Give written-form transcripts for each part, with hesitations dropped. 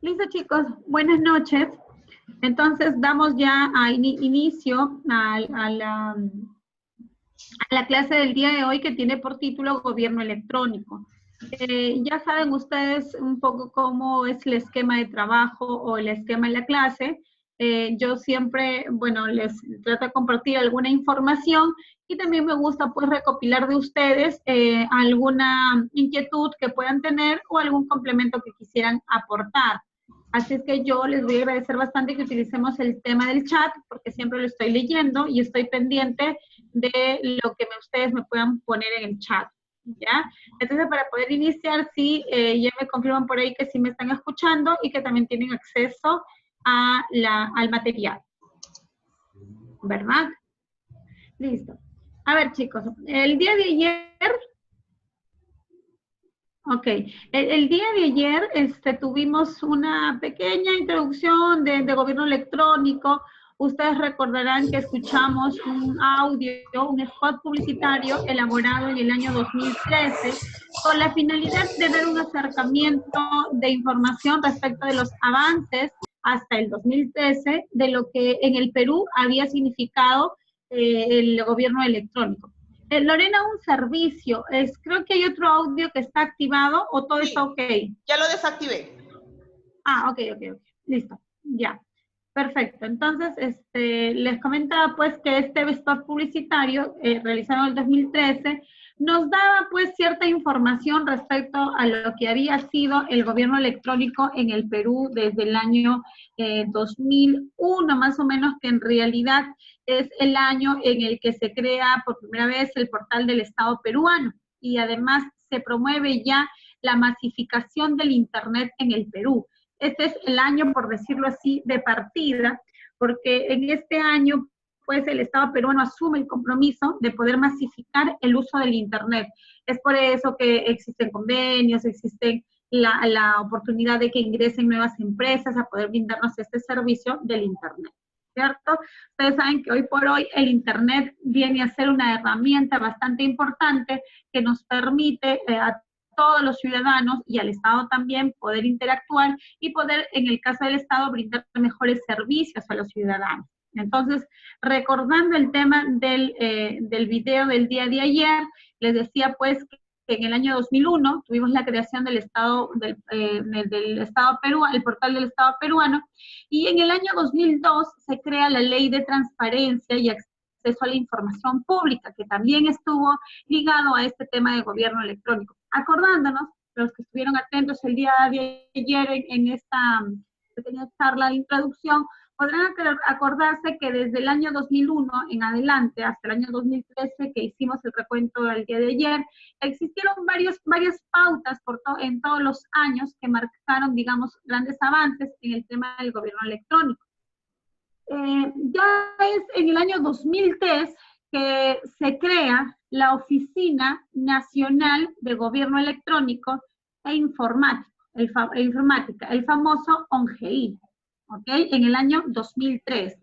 Listo, chicos, buenas noches. Entonces, damos ya inicio a la clase del día de hoy que tiene por título Gobierno Electrónico. Ya saben ustedes un poco cómo es el esquema de trabajo o el esquema de la clase. Yo siempre, bueno, les trato de compartir alguna información y también me gusta pues recopilar de ustedes alguna inquietud que puedan tener o algún complemento que quisieran aportar. Así es que yo les voy a agradecer bastante que utilicemos el tema del chat, porque siempre lo estoy leyendo y estoy pendiente de lo que ustedes me puedan poner en el chat, ¿ya? Entonces, para poder iniciar, sí, ya me confirman por ahí que sí me están escuchando y que también tienen acceso al material, ¿verdad? Listo. A ver, chicos, el día de ayer... Ok, el día de ayer tuvimos una pequeña introducción de gobierno electrónico. Ustedes recordarán que escuchamos un audio, un spot publicitario elaborado en el año 2013 con la finalidad de dar un acercamiento de información respecto de los avances hasta el 2013 de lo que en el Perú había significado el gobierno electrónico. Lorena, un servicio. Creo que hay otro audio que está activado o todo está ok. Ya lo desactivé. Ah, ok. Listo. Ya. Perfecto. Entonces, les comentaba pues que este spot publicitario realizado en el 2013 nos daba pues cierta información respecto a lo que había sido el gobierno electrónico en el Perú desde el año 2001, más o menos, que en realidad es el año en el que se crea por primera vez el portal del Estado peruano y además se promueve ya la masificación del Internet en el Perú. Este es el año, por decirlo así, de partida, porque en este año, pues, el Estado peruano asume el compromiso de poder masificar el uso del Internet. Es por eso que existen convenios, existe la oportunidad de que ingresen nuevas empresas a poder brindarnos este servicio del Internet, ¿cierto? Ustedes saben que hoy por hoy el Internet viene a ser una herramienta bastante importante que nos permite a todos los ciudadanos y al Estado también poder interactuar y poder, en el caso del Estado, brindar mejores servicios a los ciudadanos. Entonces, recordando el tema del video del día de ayer, les decía pues que en el año 2001 tuvimos la creación del Estado, del Estado peruano, el portal del Estado peruano, y en el año 2002 se crea la Ley de Transparencia y Acceso a la Información Pública, que también estuvo ligado a este tema de gobierno electrónico. Acordándonos, los que estuvieron atentos el día de ayer en esta pequeña charla de introducción, podrán acordarse que desde el año 2001 en adelante, hasta el año 2013, que hicimos el recuento del día de ayer, existieron varias pautas en todos los años que marcaron, digamos, grandes avances en el tema del gobierno electrónico. Ya es en el año 2003 que se crea la Oficina Nacional de Gobierno Electrónico e Informática, el famoso ONGEI, ¿ok? En el año 2003.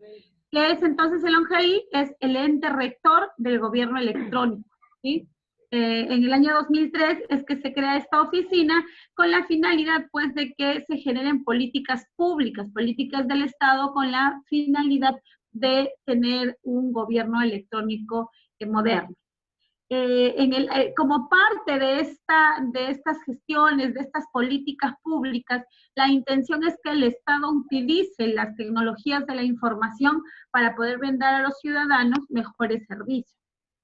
¿Qué es entonces el ONGEI? Es el ente rector del gobierno electrónico, ¿sí? En el año 2003 es que se crea esta oficina con la finalidad, pues, de que se generen políticas públicas, políticas del Estado con la finalidad de tener un gobierno electrónico moderno. Como parte de estas gestiones, de estas políticas públicas, la intención es que el Estado utilice las tecnologías de la información para poder brindar a los ciudadanos mejores servicios.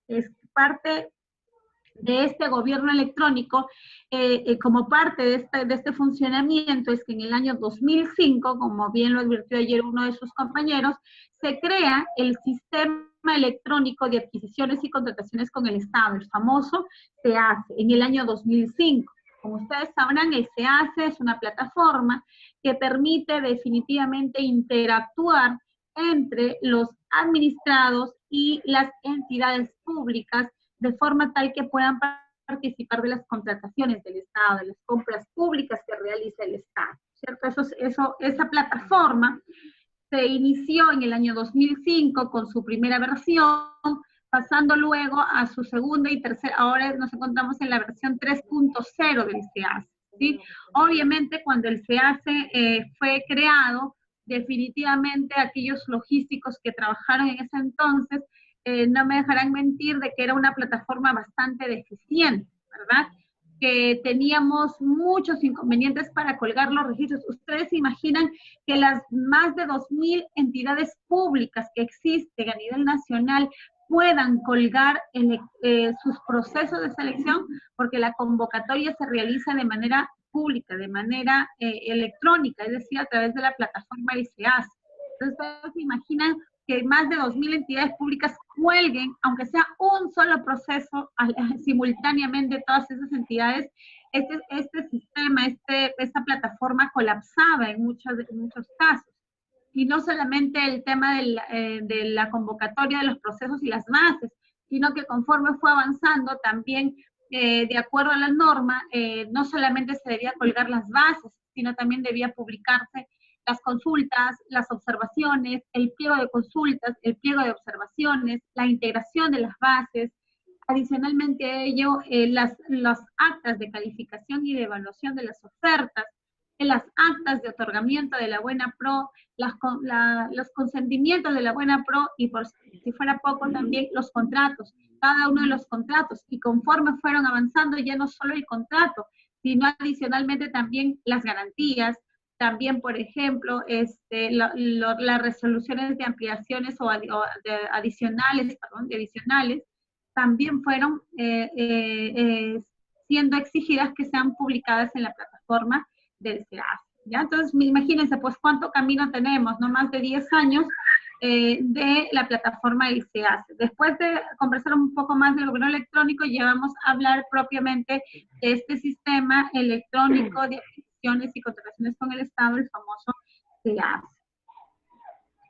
Es parte de este gobierno electrónico, como parte de este funcionamiento, es que en el año 2005, como bien lo advirtió ayer uno de sus compañeros, se crea el Sistema Electrónico de Adquisiciones y Contrataciones con el Estado, el famoso SEACE, en el año 2005. Como ustedes sabrán, el SEACE es una plataforma que permite definitivamente interactuar entre los administrados y las entidades públicas de forma tal que puedan participar de las contrataciones del Estado, de las compras públicas que realiza el Estado, ¿cierto? Esa plataforma se inició en el año 2005 con su primera versión, pasando luego a su segunda y tercera, ahora nos encontramos en la versión 3.0 del SEACE, ¿sí? Obviamente, cuando el SEACE fue creado, definitivamente aquellos logísticos que trabajaron en ese entonces no me dejarán mentir de que era una plataforma bastante deficiente, ¿verdad? Que teníamos muchos inconvenientes para colgar los registros. Ustedes se imaginan que las más de 2.000 entidades públicas que existen a nivel nacional puedan colgar sus procesos de selección, porque la convocatoria se realiza de manera pública, de manera electrónica, es decir, a través de la plataforma ICEAS. Entonces, ustedes se imaginan que más de 2.000 entidades públicas cuelguen, aunque sea un solo proceso simultáneamente todas esas entidades. Este sistema, esta plataforma colapsaba en muchos casos. Y no solamente el tema de la convocatoria de los procesos y las bases, sino que conforme fue avanzando también, de acuerdo a la norma, no solamente se debía colgar las bases, sino también debía publicarse las consultas, las observaciones, el pliego de consultas, el pliego de observaciones, la integración de las bases. Adicionalmente a ello, las actas de calificación y de evaluación de las ofertas, las actas de otorgamiento de la buena pro, los consentimientos de la buena pro y por si fuera poco también los contratos, cada uno de los contratos. Y conforme fueron avanzando ya no solo el contrato, sino adicionalmente también las garantías, también, por ejemplo, las resoluciones de ampliaciones o adicionales, también fueron siendo exigidas que sean publicadas en la plataforma del SEACE. ¿Ya? Entonces, imagínense, pues, cuánto camino tenemos, no más de 10 años de la plataforma del SEACE. Después de conversar un poco más del gobierno electrónico, ya vamos a hablar propiamente de este sistema electrónico de adquisiciones y contrataciones con el Estado, el famoso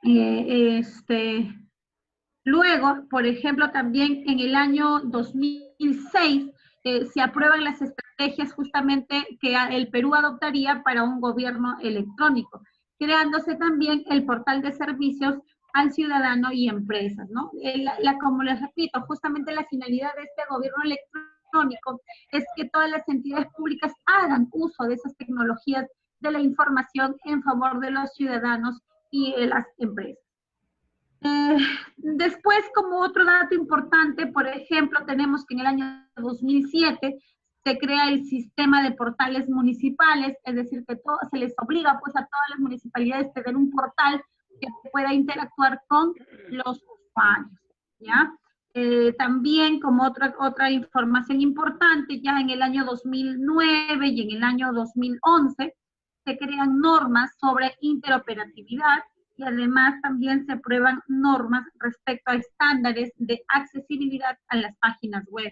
SEACE. Luego, por ejemplo, también en el año 2006 se aprueban las estrategias justamente que el Perú adoptaría para un gobierno electrónico, creándose también el portal de servicios al ciudadano y empresas, ¿no? Como les repito, justamente la finalidad de este gobierno electrónico es que todas las entidades públicas hagan uso de esas tecnologías de la información en favor de los ciudadanos y de las empresas. Después, como otro dato importante, por ejemplo, tenemos que en el año 2007 se crea el sistema de portales municipales, es decir, que se les obliga pues a todas las municipalidades a tener un portal que pueda interactuar con los usuarios, ¿ya? También, como otra información importante, ya en el año 2009 y en el año 2011 se crean normas sobre interoperatividad, y además también se aprueban normas respecto a estándares de accesibilidad a las páginas web.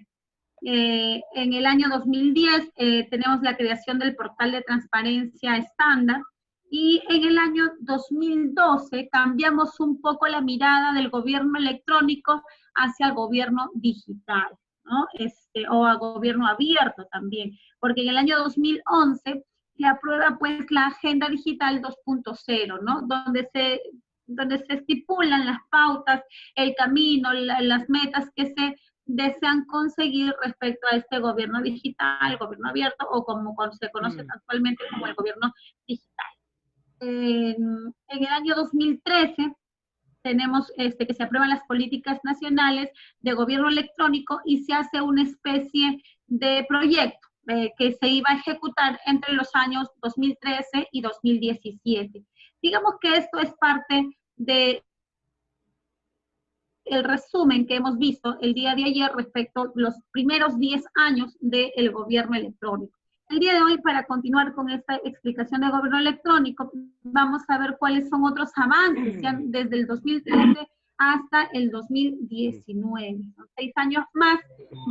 En el año 2010 tenemos la creación del portal de transparencia estándar, y en el año 2012 cambiamos un poco la mirada del gobierno electrónico hacia el gobierno digital, ¿no? O a gobierno abierto también, porque en el año 2011 se aprueba pues la Agenda Digital 2.0, ¿no? Donde se estipulan las pautas, el camino, las metas que se desean conseguir respecto a este gobierno digital, gobierno abierto, o como se conoce actualmente como el gobierno digital. En el año 2013 tenemos que se aprueban las políticas nacionales de gobierno electrónico y se hace una especie de proyecto que se iba a ejecutar entre los años 2013 y 2017. Digamos que esto es parte de el resumen que hemos visto el día de ayer respecto a los primeros 10 años del gobierno electrónico. El día de hoy, para continuar con esta explicación de gobierno electrónico, vamos a ver cuáles son otros avances ya desde el 2013 hasta el 2019. Son 6 años más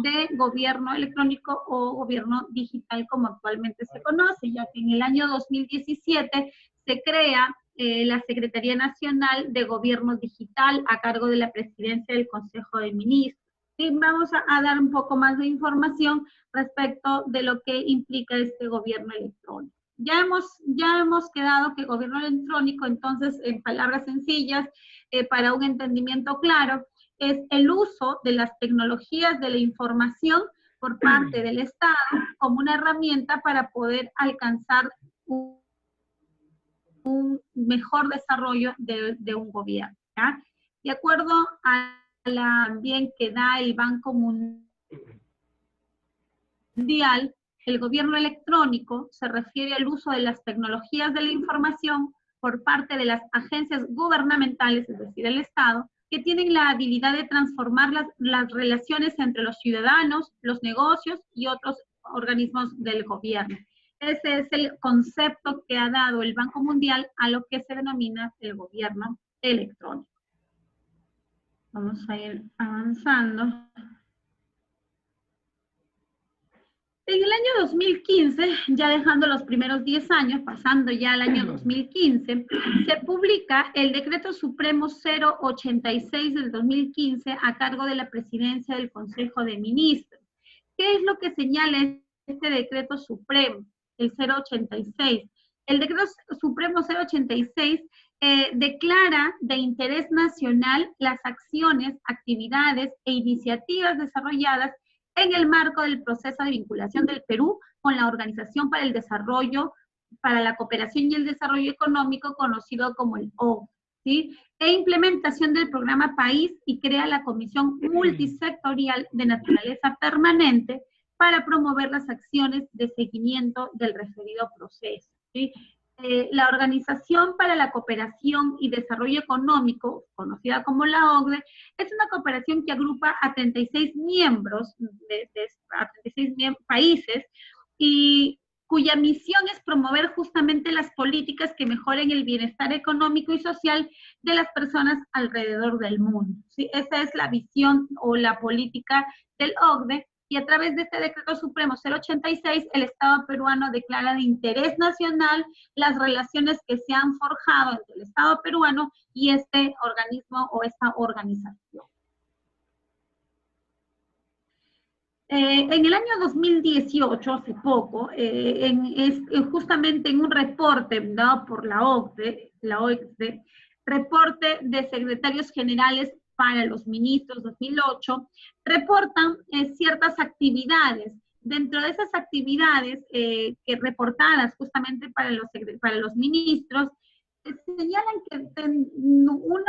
de gobierno electrónico o gobierno digital, como actualmente se conoce, ya que en el año 2017 se crea la Secretaría Nacional de Gobierno Digital a cargo de la Presidencia del Consejo de Ministros. Y vamos a dar un poco más de información respecto de lo que implica este gobierno electrónico. Ya hemos quedado que gobierno electrónico, entonces, en palabras sencillas, para un entendimiento claro, es el uso de las tecnologías de la información por parte del Estado como una herramienta para poder alcanzar un mejor desarrollo de un gobierno, ¿ya? De acuerdo a la también que da el Banco Mundial, el gobierno electrónico se refiere al uso de las tecnologías de la información por parte de las agencias gubernamentales, es decir, el Estado, que tienen la habilidad de transformar las relaciones entre los ciudadanos, los negocios y otros organismos del gobierno. Ese es el concepto que ha dado el Banco Mundial a lo que se denomina el gobierno electrónico. Vamos a ir avanzando. En el año 2015, ya dejando los primeros 10 años, pasando ya al año 2015, se publica el Decreto Supremo 086 del 2015 a cargo de la Presidencia del Consejo de Ministros. ¿Qué es lo que señala este Decreto Supremo, el 086? El Decreto Supremo 086 declara de interés nacional las acciones, actividades e iniciativas desarrolladas en el marco del proceso de vinculación del Perú con la Organización para el Desarrollo, para la Cooperación y el Desarrollo Económico, conocido como el OCDE, ¿sí? E implementación del programa País, y crea la Comisión Multisectorial de Naturaleza Permanente para promover las acciones de seguimiento del referido proceso, ¿sí? La Organización para la Cooperación y Desarrollo Económico, conocida como la OCDE, es una cooperación que agrupa a 36 miembros, a 36 países, y cuya misión es promover justamente las políticas que mejoren el bienestar económico y social de las personas alrededor del mundo, ¿sí? Esa es la visión o la política del OCDE. Y a través de este Decreto Supremo 086, el Estado peruano declara de interés nacional las relaciones que se han forjado entre el Estado peruano y este organismo o esta organización. En el año 2018, hace poco, justamente en un reporte dado por la OCDE, reporte de secretarios generales para los ministros 2008, reportan ciertas actividades. Dentro de esas actividades que reportadas justamente para los ministros, señalan que un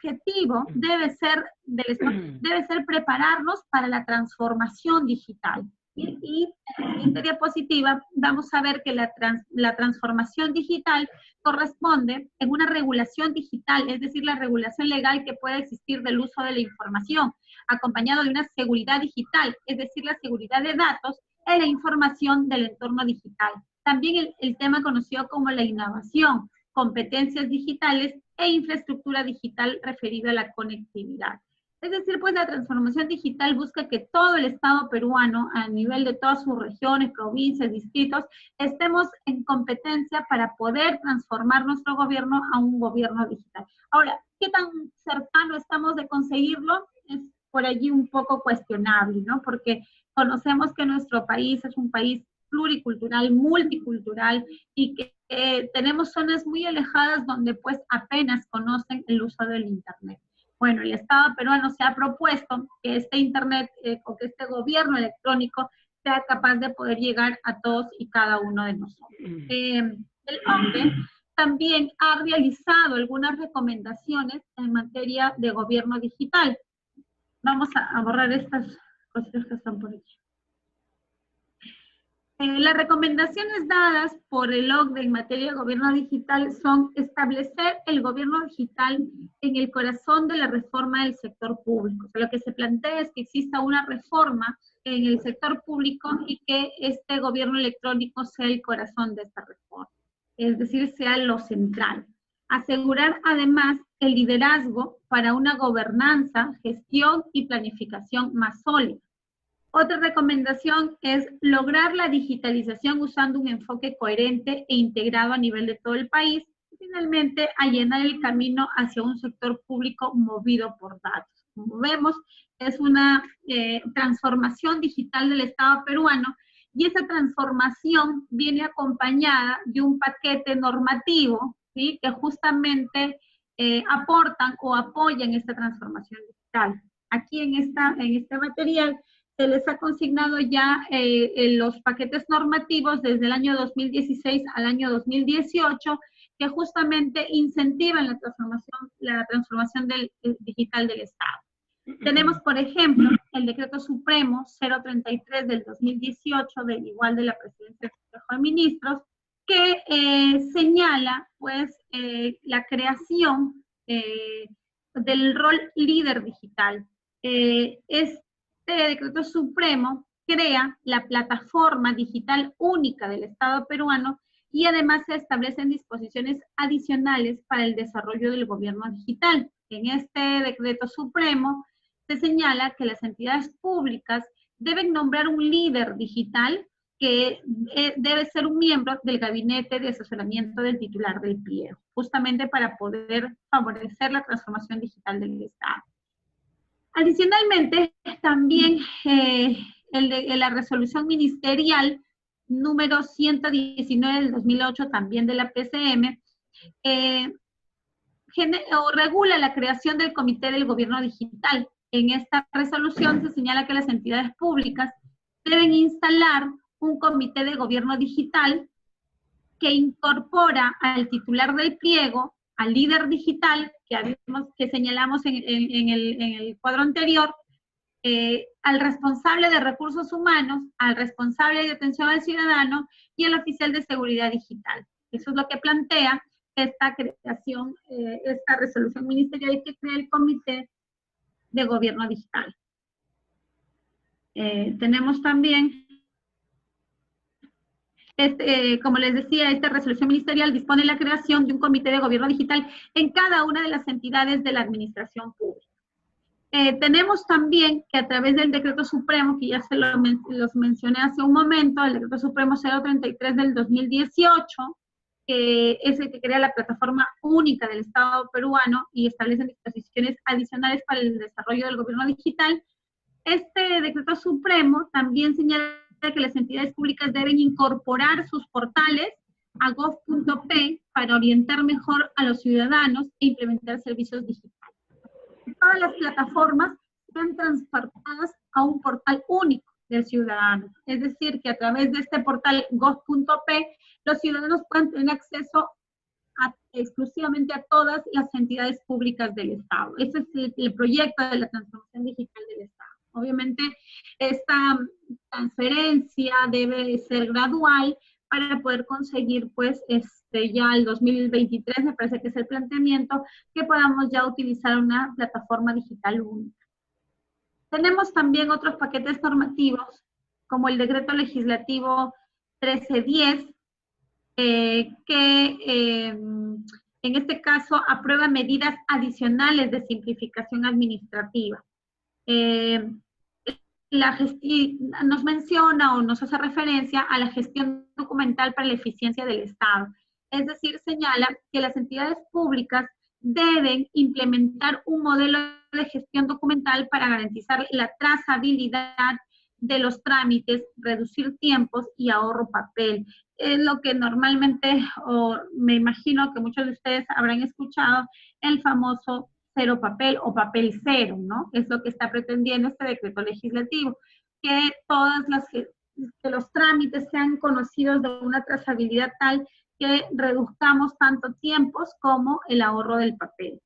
objetivo debe ser prepararnos para la transformación digital. Y en la siguiente diapositiva vamos a ver que la transformación digital corresponde en una regulación digital, es decir, la regulación legal que puede existir del uso de la información, acompañado de una seguridad digital, es decir, la seguridad de datos en la información del entorno digital. También el tema conocido como la innovación, competencias digitales e infraestructura digital referido a la conectividad. Es decir, pues la transformación digital busca que todo el Estado peruano, a nivel de todas sus regiones, provincias, distritos, estemos en competencia para poder transformar nuestro gobierno a un gobierno digital. Ahora, ¿qué tan cercano estamos de conseguirlo? Es por allí un poco cuestionable, ¿no? Porque conocemos que nuestro país es un país pluricultural, multicultural, y que tenemos zonas muy alejadas donde pues apenas conocen el uso del Internet. Bueno, el Estado peruano se ha propuesto que este Internet o que este gobierno electrónico sea capaz de poder llegar a todos y cada uno de nosotros. El OCDE también ha realizado algunas recomendaciones en materia de gobierno digital. Vamos a borrar estas cosas que están por aquí. Las recomendaciones dadas por el OCDE en materia de gobierno digital son establecer el gobierno digital en el corazón de la reforma del sector público. O sea, lo que se plantea es que exista una reforma en el sector público y que este gobierno electrónico sea el corazón de esta reforma, es decir, sea lo central. Asegurar además el liderazgo para una gobernanza, gestión y planificación más sólida. Otra recomendación es lograr la digitalización usando un enfoque coherente e integrado a nivel de todo el país. Y finalmente, allanar el camino hacia un sector público movido por datos. Como vemos, es una transformación digital del Estado peruano, y esa transformación viene acompañada de un paquete normativo, ¿sí?, que justamente aportan o apoyan esta transformación digital. aquí en este material se les ha consignado ya los paquetes normativos desde el año 2016 al año 2018, que justamente incentivan la transformación digital del Estado. Tenemos, por ejemplo, el Decreto Supremo 033 del 2018, igual de la Presidencia del Consejo de Ministros, que señala, pues, la creación del rol líder digital. Este Decreto Supremo crea la plataforma digital única del Estado peruano y además se establecen disposiciones adicionales para el desarrollo del gobierno digital. En este Decreto Supremo se señala que las entidades públicas deben nombrar un líder digital que debe ser un miembro del gabinete de asesoramiento del titular del pliego, justamente para poder favorecer la transformación digital del Estado. Adicionalmente, también la resolución ministerial número 119 del 2008, también de la PCM, regula la creación del Comité del Gobierno Digital. En esta resolución se señala que las entidades públicas deben instalar un comité de gobierno digital que incorpora al titular del pliego, al líder digital, que señalamos en el cuadro anterior, al responsable de recursos humanos, al responsable de atención al ciudadano y al oficial de seguridad digital. Eso es lo que plantea esta creación, esta resolución ministerial que crea el Comité de Gobierno Digital. Tenemos también, como les decía, esta resolución ministerial dispone la creación de un comité de gobierno digital en cada una de las entidades de la administración pública. Tenemos también que a través del Decreto Supremo, que ya los mencioné hace un momento, el Decreto Supremo 033 del 2018, que es el que crea la plataforma única del Estado peruano y establece disposiciones adicionales para el desarrollo del gobierno digital. Este Decreto Supremo también señala que las entidades públicas deben incorporar sus portales a gov.p para orientar mejor a los ciudadanos e implementar servicios digitales. Todas las plataformas sean transportadas a un portal único del ciudadano. Es decir, que a través de este portal gov.p los ciudadanos puedan tener acceso exclusivamente a todas las entidades públicas del Estado. Ese es el proyecto de la transformación digital del Estado. Obviamente, esta transferencia debe ser gradual para poder conseguir, pues, ya el 2023, me parece que es el planteamiento, que podamos ya utilizar una plataforma digital única. Tenemos también otros paquetes normativos, como el Decreto Legislativo 1310, que en este caso aprueba medidas adicionales de simplificación administrativa. Nos menciona o nos hace referencia a la gestión documental para la eficiencia del Estado. Es decir, señala que las entidades públicas deben implementar un modelo de gestión documental para garantizar la trazabilidad de los trámites, reducir tiempos y ahorro papel. Es lo que normalmente, o me imagino que muchos de ustedes habrán escuchado, el famoso cero papel o papel cero, ¿no? Es lo que está pretendiendo este decreto legislativo, que que los trámites sean conocidos de una trazabilidad tal que reduzcamos tanto tiempos como el ahorro del papel.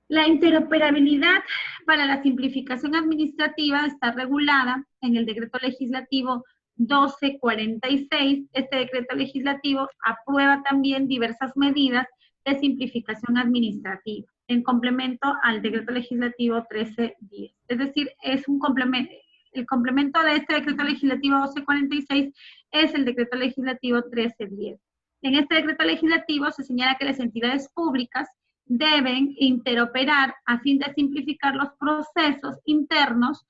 La interoperabilidad para la simplificación administrativa está regulada en el decreto legislativo 1246. Este decreto legislativo aprueba también diversas medidas de simplificación administrativa, en complemento al decreto legislativo 1310. Es decir, es un complemento. El complemento de este decreto legislativo 1246 es el decreto legislativo 1310. En este decreto legislativo se señala que las entidades públicas deben interoperar a fin de simplificar los procesos internos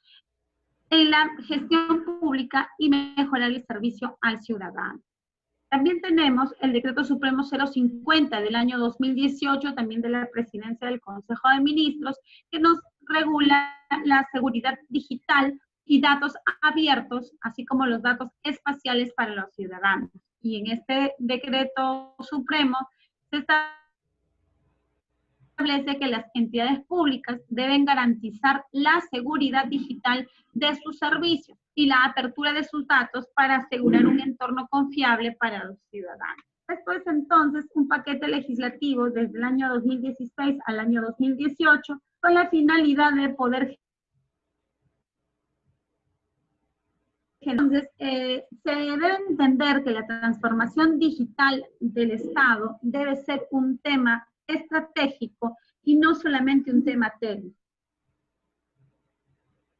en la gestión pública y mejorar el servicio al ciudadano. También tenemos el Decreto Supremo 050 del año 2018, también de la Presidencia del Consejo de Ministros, que nos regula la seguridad digital y datos abiertos, así como los datos espaciales para los ciudadanos. Y en este Decreto Supremo se está establece que las entidades públicas deben garantizar la seguridad digital de sus servicios y la apertura de sus datos para asegurar un entorno confiable para los ciudadanos. Esto es entonces un paquete legislativo desde el año 2016 al año 2018 con la finalidad de poder. Entonces, se debe entender que la transformación digital del Estado debe ser un tema estratégico y no solamente un tema técnico.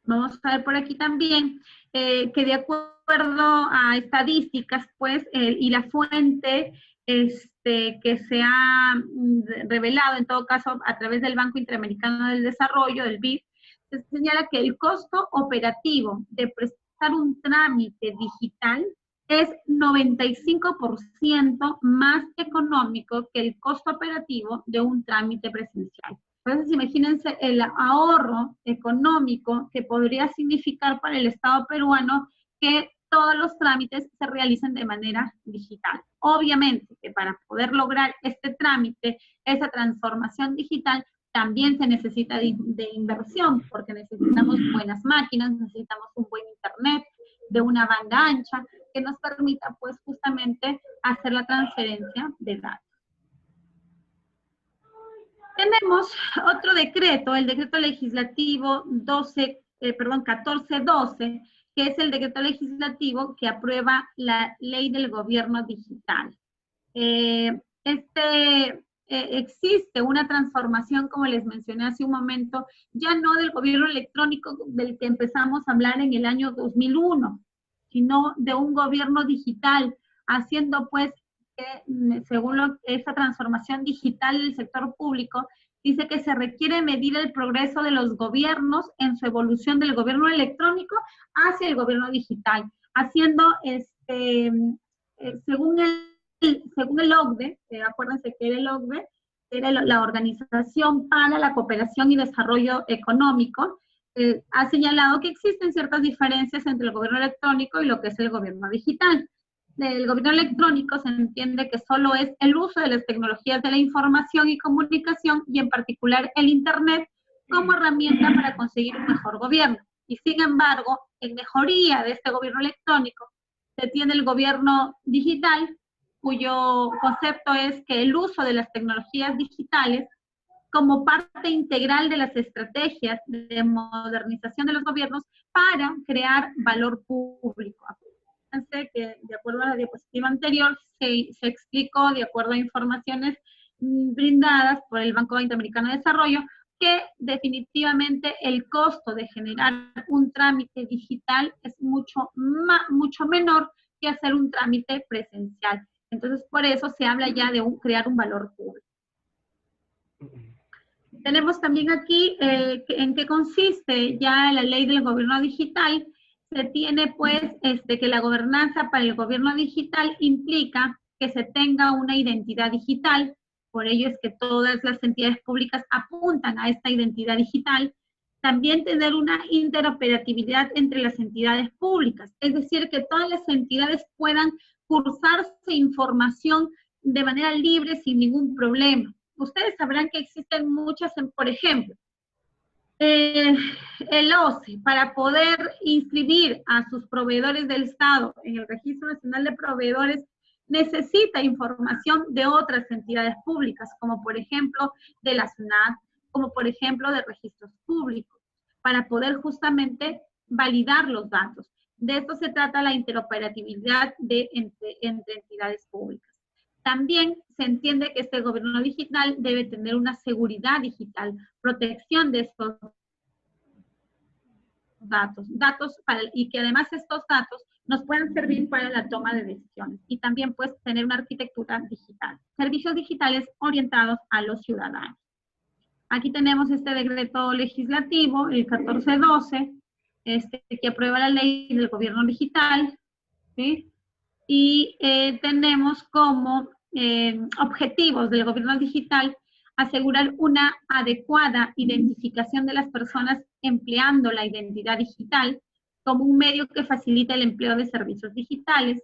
Vamos a ver por aquí también que de acuerdo a estadísticas, pues, y la fuente que se ha revelado, en todo caso, a través del Banco Interamericano del Desarrollo, del BID, se señala que el costo operativo de prestar un trámite digital es 95% más económico que el costo operativo de un trámite presencial. Entonces, imagínense el ahorro económico que podría significar para el Estado peruano que todos los trámites se realicen de manera digital. Obviamente que para poder lograr este trámite, esa transformación digital, también se necesita de inversión, porque necesitamos buenas máquinas, necesitamos un buen internet, de una banda ancha, que nos permita, pues, justamente hacer la transferencia de datos. Tenemos otro decreto, el decreto legislativo 1412, que es el decreto legislativo que aprueba la ley del gobierno digital. Existe una transformación, como les mencioné hace un momento, ya no del gobierno electrónico del que empezamos a hablar en el año 2001, sino de un gobierno digital, haciendo pues según esta transformación digital del sector público, dice que se requiere medir el progreso de los gobiernos en su evolución del gobierno electrónico hacia el gobierno digital, haciendo, según el OCDE, acuérdense que el OCDE era la Organización para la Cooperación y Desarrollo Económico, ha señalado que existen ciertas diferencias entre el gobierno electrónico y lo que es el gobierno digital. El gobierno electrónico se entiende que solo es el uso de las tecnologías de la información y comunicación, y en particular el Internet, como herramienta para conseguir un mejor gobierno. Y sin embargo, en mejoría de este gobierno electrónico, se tiene el gobierno digital, cuyo concepto es que el uso de las tecnologías digitales como parte integral de las estrategias de modernización de los gobiernos para crear valor público. Fíjense que de acuerdo a la diapositiva anterior se explicó, de acuerdo a informaciones brindadas por el Banco Interamericano de Desarrollo, que definitivamente el costo de generar un trámite digital es mucho menor que hacer un trámite presencial. Entonces, por eso se habla ya de crear un valor público. Tenemos también aquí en qué consiste ya la ley del gobierno digital. Se tiene pues que la gobernanza para el gobierno digital implica que se tenga una identidad digital, por ello es que todas las entidades públicas apuntan a esta identidad digital. También tener una interoperatividad entre las entidades públicas, es decir, que todas las entidades puedan cursarse información de manera libre sin ningún problema. Ustedes sabrán que existen muchas, por ejemplo, el OCE, para poder inscribir a sus proveedores del Estado en el Registro Nacional de Proveedores, necesita información de otras entidades públicas, como por ejemplo de la SUNAT, como por ejemplo de registros públicos, para poder justamente validar los datos. De esto se trata la interoperatividad entre entidades públicas. También se entiende que este gobierno digital debe tener una seguridad digital, protección de estos datos y que además estos datos nos puedan servir para la toma de decisiones, y también pues tener una arquitectura digital, servicios digitales orientados a los ciudadanos. Aquí tenemos este decreto legislativo, el 1412, que aprueba la ley del gobierno digital, ¿sí? Y tenemos como objetivos del gobierno digital asegurar una adecuada identificación de las personas empleando la identidad digital como un medio que facilita el empleo de servicios digitales,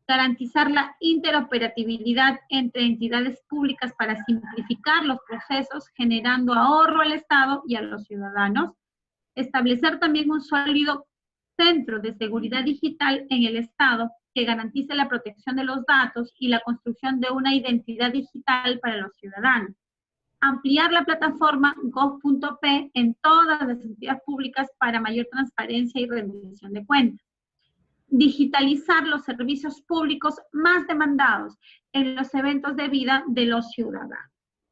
garantizar la interoperabilidad entre entidades públicas para simplificar los procesos, generando ahorro al Estado y a los ciudadanos, establecer también un sólido centro de seguridad digital en el Estado que garantice la protección de los datos y la construcción de una identidad digital para los ciudadanos. Ampliar la plataforma gov.p en todas las entidades públicas para mayor transparencia y rendición de cuentas. Digitalizar los servicios públicos más demandados en los eventos de vida de los ciudadanos.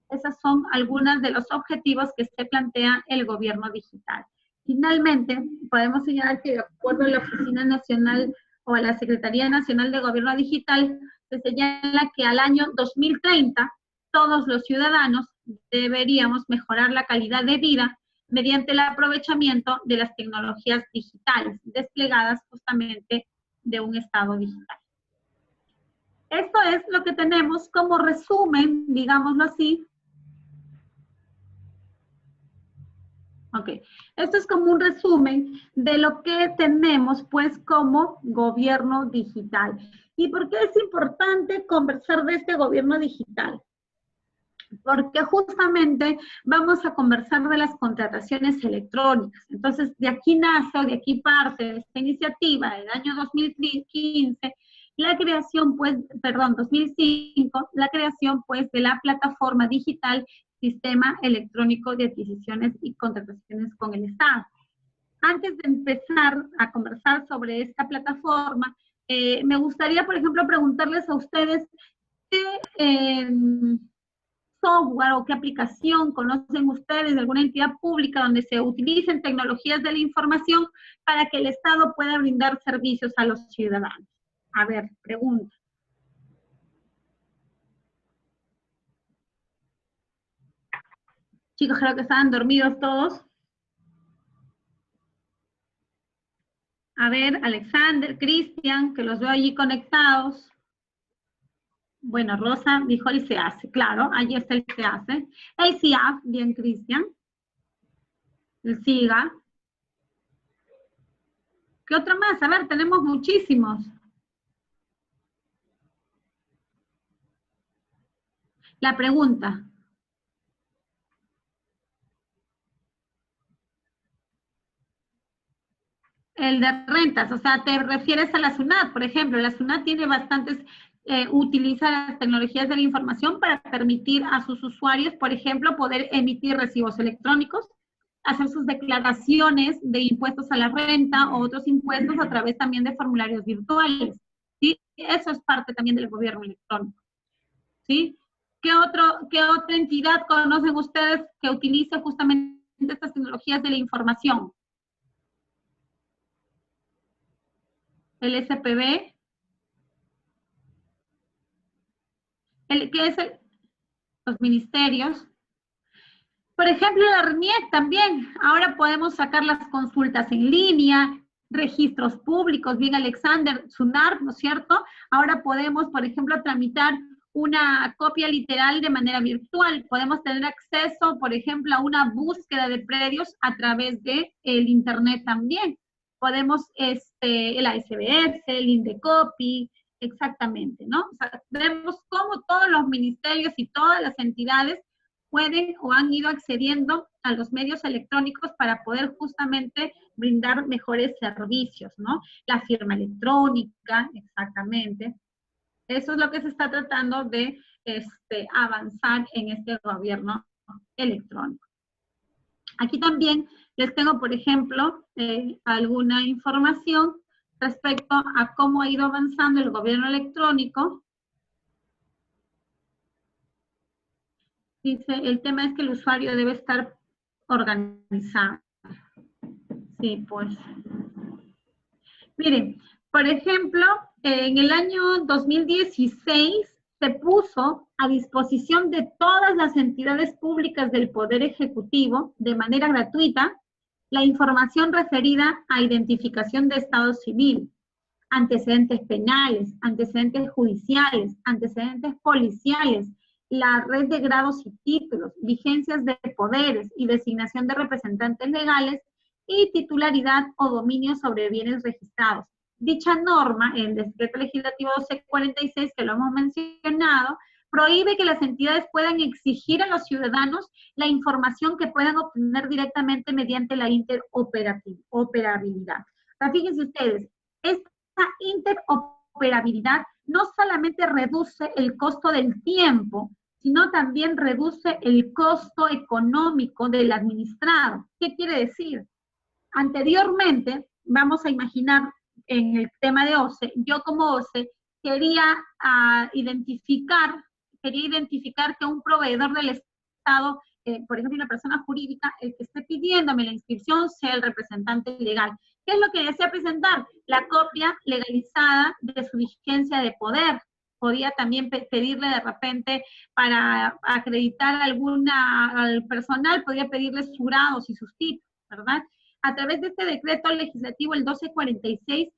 Esas son algunas de los objetivos que se plantea el gobierno digital. Finalmente, podemos señalar que de acuerdo a la Oficina Nacional o a la Secretaría Nacional de Gobierno Digital, se señala que al año 2030 todos los ciudadanos deberíamos mejorar la calidad de vida mediante el aprovechamiento de las tecnologías digitales desplegadas justamente de un Estado digital. Esto es lo que tenemos como resumen, digámoslo así. Ok, esto es como un resumen de lo que tenemos pues como gobierno digital. ¿Y por qué es importante conversar de este gobierno digital? Porque justamente vamos a conversar de las contrataciones electrónicas. Entonces, de aquí nace, o de aquí parte esta iniciativa del año 2015, la creación, pues, 2005, la creación, pues, de la plataforma digital Sistema Electrónico de Adquisiciones y Contrataciones con el Estado. Antes de empezar a conversar sobre esta plataforma, me gustaría, por ejemplo, preguntarles a ustedes qué software o qué aplicación conocen ustedes de alguna entidad pública donde se utilicen tecnologías de la información para que el Estado pueda brindar servicios a los ciudadanos. A ver, pregunta. Chicos, creo que estaban dormidos todos. A ver, Alexander, Cristian, que los veo allí conectados. Bueno, Rosa dijo el SEACE, claro, allí está el SEACE. El CIAF, bien, Cristian. El SIGA. ¿Qué otro más? A ver, tenemos muchísimos. La pregunta. El de rentas, o sea, te refieres a la SUNAT, por ejemplo. La SUNAT tiene bastantes, utiliza las tecnologías de la información para permitir a sus usuarios, por ejemplo, poder emitir recibos electrónicos, hacer sus declaraciones de impuestos a la renta o otros impuestos a través también de formularios virtuales. ¿Sí? Eso es parte también del gobierno electrónico. ¿Sí? ¿Qué otra entidad conocen ustedes que utilice justamente estas tecnologías de la información? El SPB. ¿Qué es los ministerios? Por ejemplo, la RNIEC también. Ahora podemos sacar las consultas en línea, registros públicos, bien Alexander, SUNAR, ¿no es cierto? Ahora podemos, por ejemplo, tramitar una copia literal de manera virtual. Podemos tener acceso, por ejemplo, a una búsqueda de predios a través de el Internet también. Podemos, el ASBS, el Indecopi, exactamente, ¿no? O sea, vemos cómo todos los ministerios y todas las entidades pueden o han ido accediendo a los medios electrónicos para poder justamente brindar mejores servicios, ¿no? La firma electrónica, exactamente. Eso es lo que se está tratando de avanzar en este gobierno electrónico. Aquí también les tengo, por ejemplo, alguna información respecto a cómo ha ido avanzando el gobierno electrónico. Dice, el tema es que el usuario debe estar organizado. Sí, pues. Miren, por ejemplo, en el año 2016 se puso a disposición de todas las entidades públicas del Poder Ejecutivo, de manera gratuita, la información referida a identificación de estado civil, antecedentes penales, antecedentes judiciales, antecedentes policiales, la red de grados y títulos, vigencias de poderes y designación de representantes legales y titularidad o dominio sobre bienes registrados. Dicha norma, el decreto legislativo 1246, que lo hemos mencionado, prohíbe que las entidades puedan exigir a los ciudadanos la información que puedan obtener directamente mediante la interoperabilidad. O sea, fíjense ustedes, esta interoperabilidad no solamente reduce el costo del tiempo, sino también reduce el costo económico del administrado. ¿Qué quiere decir? Anteriormente, vamos a imaginar en el tema de OCE, yo como OCE quería identificar que un proveedor del Estado, por ejemplo, una persona jurídica, el que esté pidiéndome la inscripción sea el representante legal. ¿Qué es lo que desea presentar? La copia legalizada de su vigencia de poder. Podía también pedirle de repente para acreditar al personal, podía pedirle sus grados y sus títulos, ¿verdad? A través de este decreto legislativo, el 1246,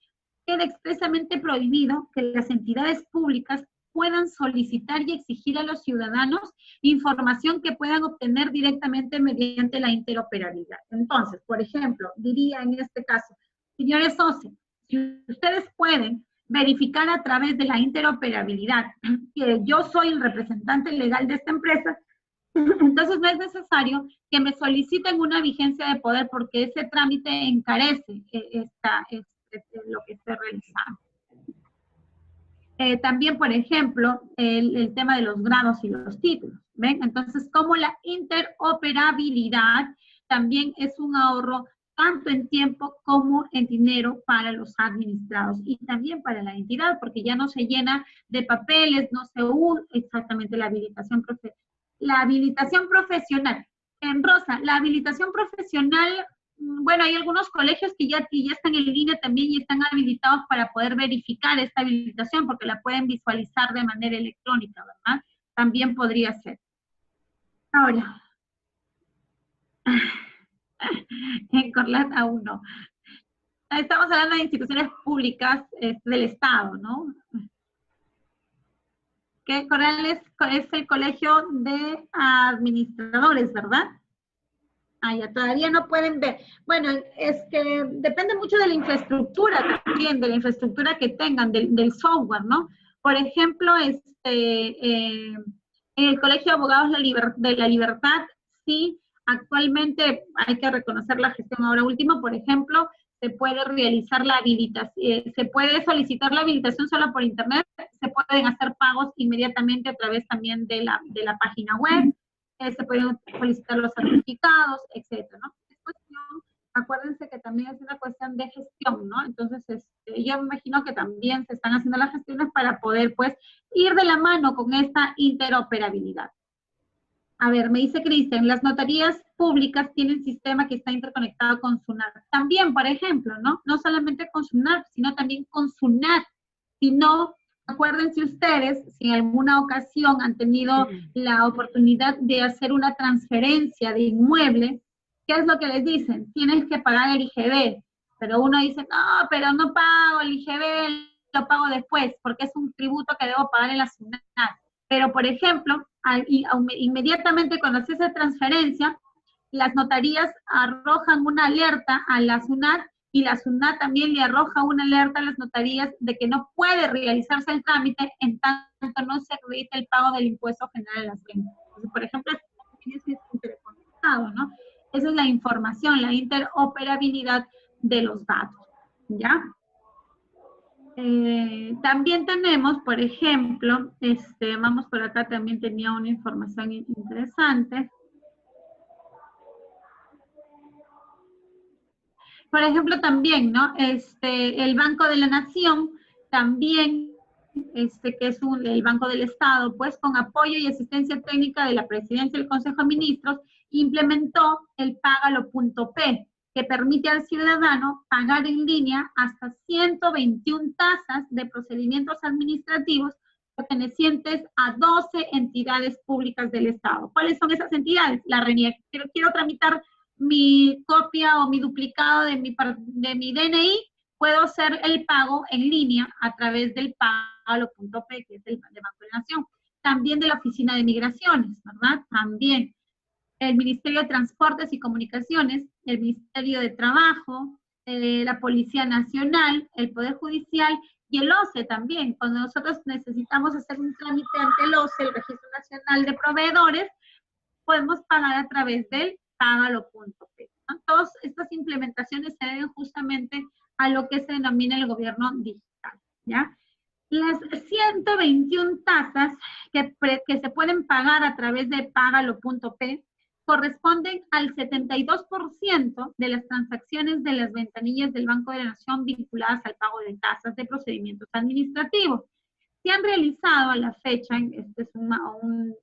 queda expresamente prohibido que las entidades públicas puedan solicitar y exigir a los ciudadanos información que puedan obtener directamente mediante la interoperabilidad. Entonces, por ejemplo, diría en este caso, señores OCE, si ustedes pueden verificar a través de la interoperabilidad que yo soy el representante legal de esta empresa, entonces no es necesario que me soliciten una vigencia de poder porque ese trámite encarece lo que esté realizando. También, por ejemplo, el tema de los grados y los títulos, ¿ven? Entonces, como la interoperabilidad también es un ahorro tanto en tiempo como en dinero para los administrados y también para la entidad, porque ya no se llena de papeles, no se usa exactamente la habilitación profesional. La habilitación profesional. En Rosa, la habilitación profesional, bueno, hay algunos colegios que ya están en línea también y están habilitados para poder verificar esta habilitación porque la pueden visualizar de manera electrónica, ¿verdad? También podría ser. Ahora, en Corlat aún no. Estamos hablando de instituciones públicas del Estado, ¿no? Que Corral es el colegio de administradores, ¿verdad? Ah, ya todavía no pueden ver. Bueno, es que depende mucho de la infraestructura también, de la infraestructura que tengan, del software, ¿no? Por ejemplo, en el Colegio de Abogados de la Libertad, sí, actualmente hay que reconocer la gestión ahora último, por ejemplo, se puede realizar la habilitación, se puede solicitar la habilitación solo por internet, se pueden hacer pagos inmediatamente a través también de la página web, se pueden solicitar los certificados, etcétera, ¿no? Es cuestión, acuérdense que también es una cuestión de gestión, ¿no? Entonces, yo me imagino que también se están haciendo las gestiones para poder, pues, ir de la mano con esta interoperabilidad. A ver, me dice Cristian, las notarías públicas tienen sistema que está interconectado con SUNAT. También, por ejemplo, ¿no? No solamente con SUNAT, sino también con SUNAT. Si no, acuérdense ustedes, si en alguna ocasión han tenido la oportunidad de hacer una transferencia de inmueble, ¿qué es lo que les dicen? Tienes que pagar el IGB. Pero uno dice, no, pero no pago el IGB, lo pago después, porque es un tributo que debo pagar en la SUNAT. Pero, por ejemplo, inmediatamente cuando se hace transferencia, las notarías arrojan una alerta a la SUNAT y la SUNAT también le arroja una alerta a las notarías de que no puede realizarse el trámite en tanto no se acredite el pago del impuesto general de las rentas. Entonces, por ejemplo, es interconectado, ¿no? Esa es la información, la interoperabilidad de los datos, ¿ya? También tenemos, por ejemplo, vamos por acá, también tenía una información interesante. Por ejemplo, también, ¿no? El Banco de la Nación, también, que es el Banco del Estado, pues con apoyo y asistencia técnica de la Presidencia del Consejo de Ministros, implementó el Págalo.p, que permite al ciudadano pagar en línea hasta 121 tasas de procedimientos administrativos pertenecientes a 12 entidades públicas del Estado. ¿Cuáles son esas entidades? La RENIEC. Quiero tramitar mi copia o mi duplicado de mi DNI, puedo hacer el pago en línea a través del Págalo.p, que es el de Banco de la Nación. También de la Oficina de Migraciones, ¿verdad? También el Ministerio de Transportes y Comunicaciones, el Ministerio de Trabajo, la Policía Nacional, el Poder Judicial y el OCE también. Cuando nosotros necesitamos hacer un trámite ante el OCE, el Registro Nacional de Proveedores, podemos pagar a través del págalo.p, ¿no? Todas estas implementaciones se deben justamente a lo que se denomina el gobierno digital, ¿ya? Las 121 tasas que se pueden pagar a través de págalo.p corresponden al 72% de las transacciones de las ventanillas del Banco de la Nación vinculadas al pago de tasas de procedimientos administrativos. Se han realizado a la fecha, este es un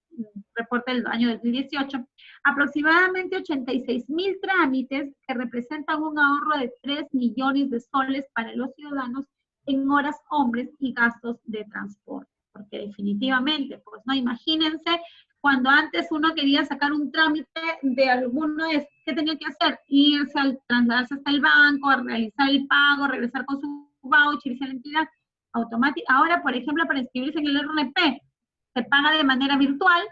reporte del año 2018, aproximadamente 86,000 trámites que representan un ahorro de 3 millones de soles para los ciudadanos en horas hombres y gastos de transporte. Porque definitivamente, pues no, imagínense, cuando antes uno quería sacar un trámite de alguno, ¿qué tenía que hacer? Irse, trasladarse hasta el banco, a realizar el pago, regresar con su voucher, irse a la entidad automática. Ahora, por ejemplo, para inscribirse en el RNP, se paga de manera virtual,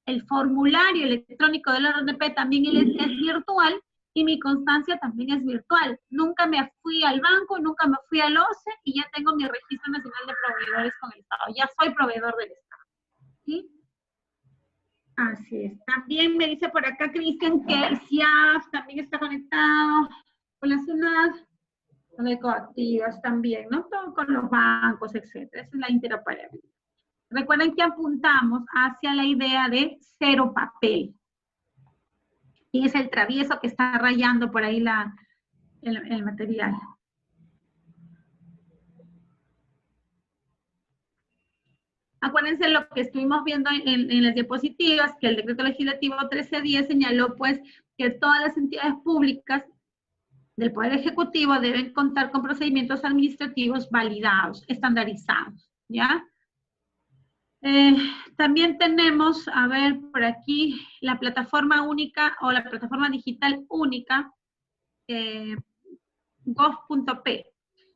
el formulario electrónico del RNP también es virtual, y mi constancia también es virtual. Nunca me fui al banco, nunca me fui al OCE, y ya tengo mi Registro Nacional de Proveedores con el Estado. Ya soy proveedor del Estado. ¿Sí? Así es. También me dice por acá Cristian que el CIAF también está conectado con la SUNAT, con Ecoactivas también, ¿no? Todo con los bancos, etcétera. Esa es la interoperabilidad. Recuerden que apuntamos hacia la idea de cero papel. Y es el travieso que está rayando por ahí el material. Acuérdense lo que estuvimos viendo en las diapositivas, que el decreto legislativo 1310 señaló pues que todas las entidades públicas del Poder Ejecutivo deben contar con procedimientos administrativos validados, estandarizados, ¿ya? También tenemos, a ver, por aquí, la plataforma única o la plataforma digital única, gov.p.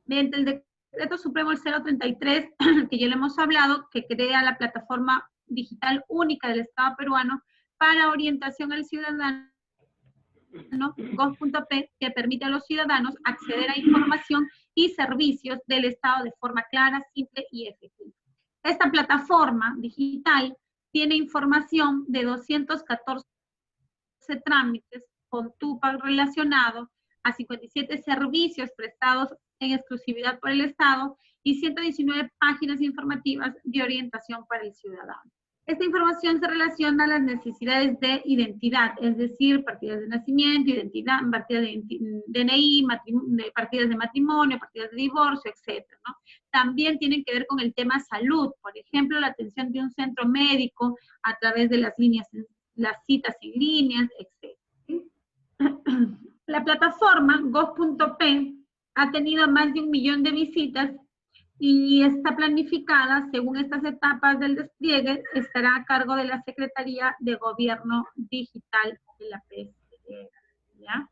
Mediante el Decreto Supremo el 033, que ya le hemos hablado, que crea la plataforma digital única del Estado peruano para orientación al ciudadano, gov.p, que permite a los ciudadanos acceder a información y servicios del Estado de forma clara, simple y efectiva. Esta plataforma digital tiene información de 214 trámites con TUPAC relacionados, a 57 servicios prestados en exclusividad por el Estado y 119 páginas informativas de orientación para el ciudadano. Esta información se relaciona a las necesidades de identidad, es decir, partidas de nacimiento, identidad, partidas de DNI, partidas de matrimonio, partidas de divorcio, etc., ¿no? También tienen que ver con el tema salud, por ejemplo, la atención de un centro médico a través de las citas en líneas, etc. ¿Sí? La plataforma gov.p ha tenido más de 1 millón de visitas y está planificada, según estas etapas del despliegue, estará a cargo de la Secretaría de Gobierno Digital de la PSE, ¿ya?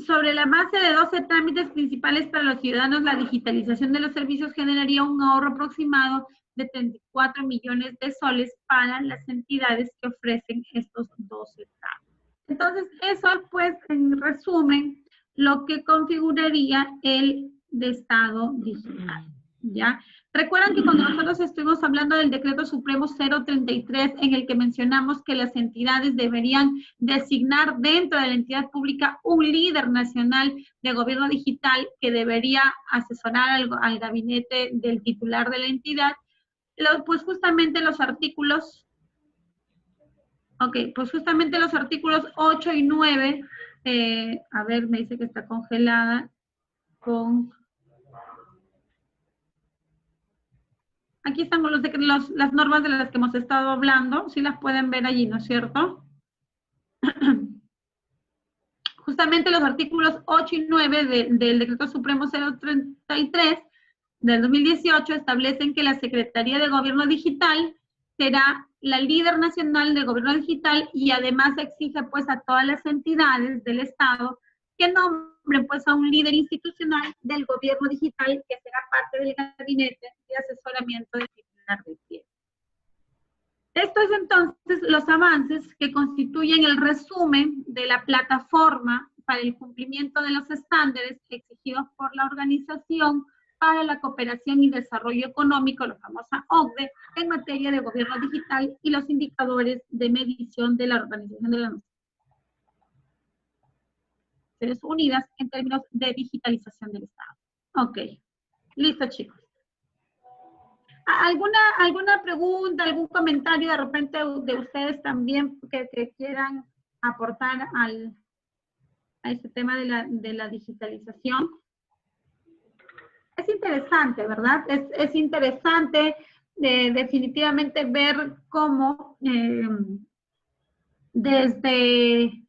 Sobre la base de 12 trámites principales para los ciudadanos, la digitalización de los servicios generaría un ahorro aproximado de 34 millones de soles para las entidades que ofrecen estos 12 trámites. Entonces, eso pues, en resumen, lo que configuraría el de Estado digital, ¿ya? Recuerdan que cuando nosotros estuvimos hablando del Decreto Supremo 033, en el que mencionamos que las entidades deberían designar dentro de la entidad pública un líder nacional de gobierno digital que debería asesorar al gabinete del titular de la entidad, pues justamente los artículos, pues justamente los artículos 8 y 9, a ver, me dice que está congelada con... Aquí están las normas de las que hemos estado hablando, sí las pueden ver allí, ¿no es cierto? Justamente los artículos 8 y 9 del Decreto Supremo 033 del 2018 establecen que la Secretaría de Gobierno Digital será la líder nacional del gobierno digital y además exige pues a todas las entidades del Estado que nombren pues a un líder institucional del gobierno digital que será parte del gabinete de asesoramiento del titular de pie. Estos entonces los avances que constituyen el resumen de la plataforma para el cumplimiento de los estándares exigidos por la Organización para la Cooperación y Desarrollo Económico, la famosa OCDE, en materia de gobierno digital y los indicadores de medición de la Organización de las Naciones Unidas en términos de digitalización del Estado. Ok, listo, chicos. ¿Alguna pregunta, algún comentario de repente de ustedes también que quieran aportar a este tema de la digitalización? Es interesante, ¿verdad? Es interesante definitivamente ver cómo desde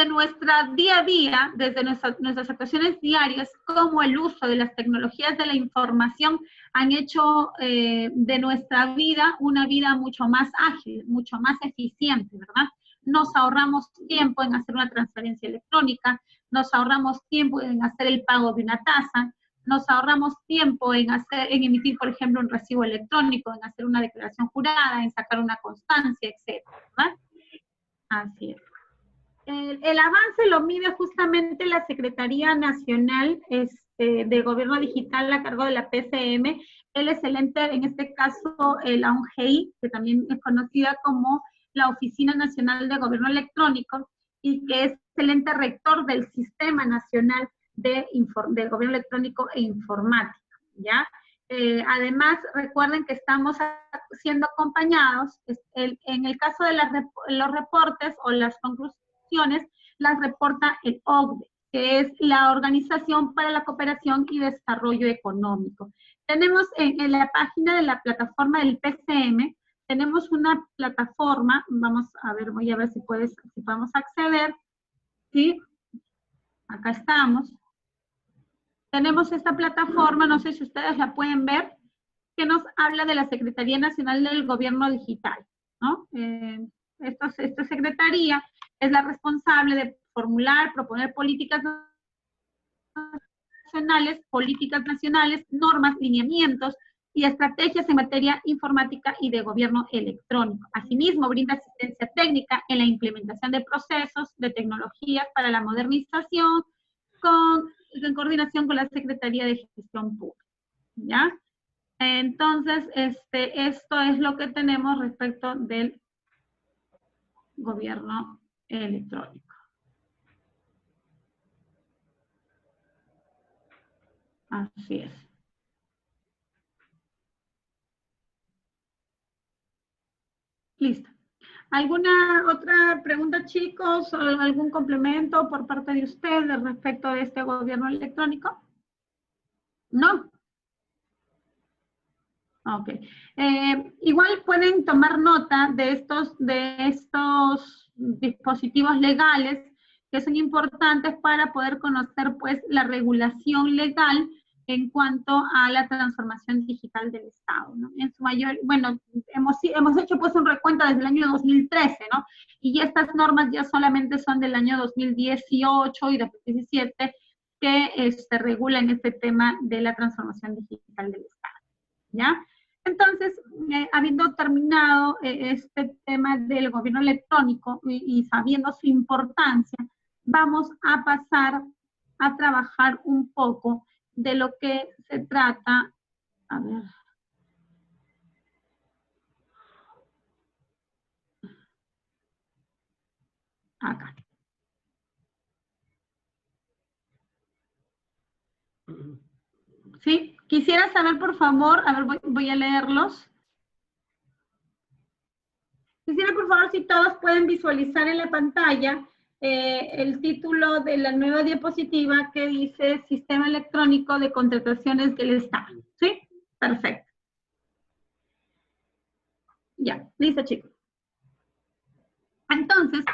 nuestra día a día, desde nuestras actuaciones diarias, cómo el uso de las tecnologías de la información han hecho de nuestra vida una vida mucho más ágil, mucho más eficiente, ¿verdad? Nos ahorramos tiempo en hacer una transferencia electrónica, nos ahorramos tiempo en hacer el pago de una tasa, nos ahorramos tiempo en emitir, por ejemplo, un recibo electrónico, en hacer una declaración jurada, en sacar una constancia, etcétera, ¿verdad? Así es. El avance lo mide justamente la Secretaría Nacional de Gobierno Digital a cargo de la PCM. Él es el ente, en este caso, la ONGI, que también es conocida como la Oficina Nacional de Gobierno Electrónico, y que es el ente rector del Sistema Nacional de Gobierno Electrónico e Informática, ¿ya? Además, recuerden que estamos siendo acompañados, en el caso de los reportes o las conclusiones, las reporta el OCDE, que es la Organización para la Cooperación y Desarrollo Económico. Tenemos en la página de la plataforma del PCM, tenemos una plataforma, vamos a ver, voy a ver si podemos acceder, ¿sí? Acá estamos. Tenemos esta plataforma, no sé si ustedes la pueden ver, que nos habla de la Secretaría Nacional del Gobierno Digital, ¿no? Esta secretaría es la responsable de formular, proponer políticas nacionales, normas, lineamientos y estrategias en materia informática y de gobierno electrónico. Asimismo, brinda asistencia técnica en la implementación de procesos de tecnologías para la modernización en coordinación con la Secretaría de Gestión Pública, ¿ya? Entonces, esto es lo que tenemos respecto del gobierno electrónico. Así es. Listo. ¿Alguna otra pregunta, chicos? ¿Algún complemento por parte de ustedes respecto a este gobierno electrónico? ¿No? Ok. Igual pueden tomar nota de estos dispositivos legales que son importantes para poder conocer, pues, la regulación legal en cuanto a la transformación digital del Estado, ¿no? En su mayor, bueno, hemos hecho, pues, un recuento desde el año 2013, ¿no? Y estas normas ya solamente son del año 2018 y 2017 que regulan este tema de la transformación digital del Estado, ¿ya? Entonces, habiendo terminado este tema del gobierno electrónico y sabiendo su importancia, vamos a pasar a trabajar un poco de lo que se trata, a ver, acá. ¿Sí? Quisiera saber, por favor, a ver, voy a leerlos. Quisiera, por favor, si todos pueden visualizar en la pantalla el título de la nueva diapositiva que dice Sistema Electrónico de Contrataciones del Estado. ¿Sí? Perfecto. Ya, listo, chicos. Entonces,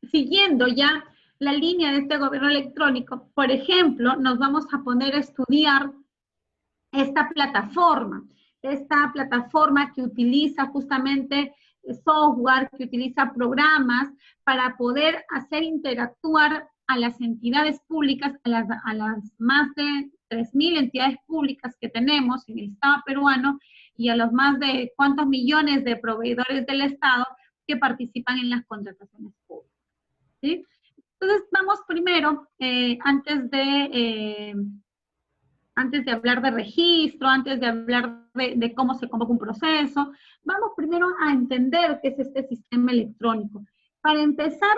siguiendo ya la línea de este gobierno electrónico, por ejemplo, nos vamos a poner a estudiar esta plataforma que utiliza justamente software, que utiliza programas para poder hacer interactuar a las entidades públicas, a las más de 3.000 entidades públicas que tenemos en el Estado peruano y a los más de cuántos millones de proveedores del Estado que participan en las contrataciones públicas, ¿sí? Entonces, vamos primero, antes de hablar de registro, antes de hablar de cómo se convoca un proceso, vamos primero a entender qué es este sistema electrónico. Para empezar,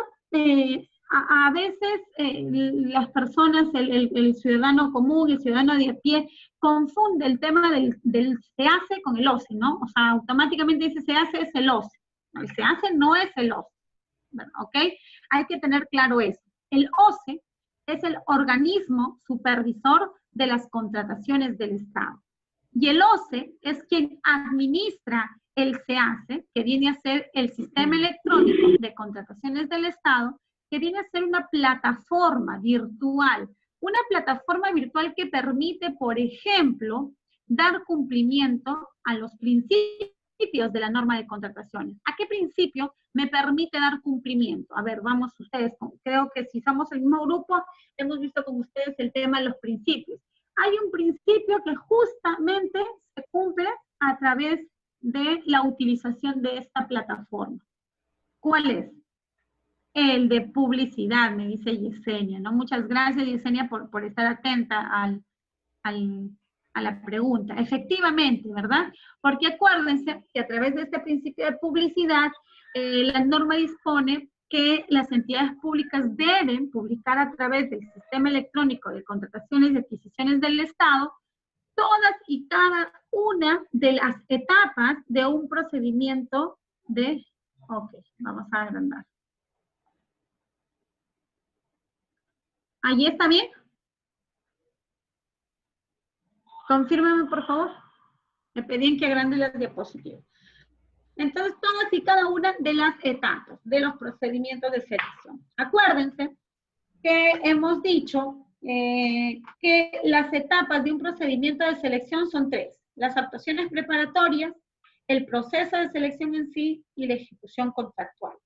a veces las personas, el ciudadano común, el ciudadano de a pie, confunde el tema del SEACE con el OCE, ¿no? O sea, automáticamente dice SEACE es el OCE. El SEACE no es el OCE, ¿ok? Hay que tener claro eso. El OCE es el organismo supervisor de las contrataciones del Estado. Y el OCE es quien administra el SEACE, que viene a ser el Sistema Electrónico de Contrataciones del Estado, que viene a ser una plataforma virtual que permite, por ejemplo, dar cumplimiento a los principios de la norma de contrataciones. ¿A qué principio me permite dar cumplimiento? A ver, vamos ustedes, creo que si somos el mismo grupo, hemos visto con ustedes el tema de los principios. Hay un principio que justamente se cumple a través de la utilización de esta plataforma. ¿Cuál es? El de publicidad, me dice Yesenia, ¿no? Muchas gracias, Yesenia, por estar atenta a la pregunta. Efectivamente, ¿verdad? Porque acuérdense que a través de este principio de publicidad, la norma dispone que las entidades públicas deben publicar a través del sistema electrónico de contrataciones y adquisiciones del Estado todas y cada una de las etapas de un procedimiento de... Ok, vamos a agrandar. ¿Allí está bien? Confírmeme, por favor. Me pedían que agrande las diapositivas. Entonces, todas y cada una de las etapas de los procedimientos de selección. Acuérdense que hemos dicho que las etapas de un procedimiento de selección son tres. Las actuaciones preparatorias, el proceso de selección en sí y la ejecución contractual.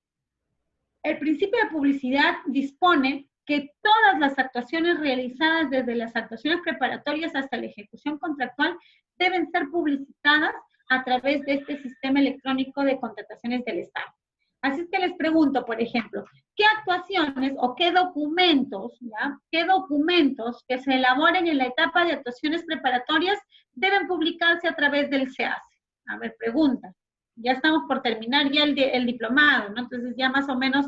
El principio de publicidad dispone que todas las actuaciones realizadas desde las actuaciones preparatorias hasta la ejecución contractual deben ser publicitadas a través de este sistema electrónico de contrataciones del Estado. Así es que les pregunto, por ejemplo, ¿qué actuaciones o qué documentos, ¿ya? ¿Qué documentos que se elaboren en la etapa de actuaciones preparatorias deben publicarse a través del SEACE? A ver, pregunta. Ya estamos por terminar ya el diplomado, ¿no? Entonces ya más o menos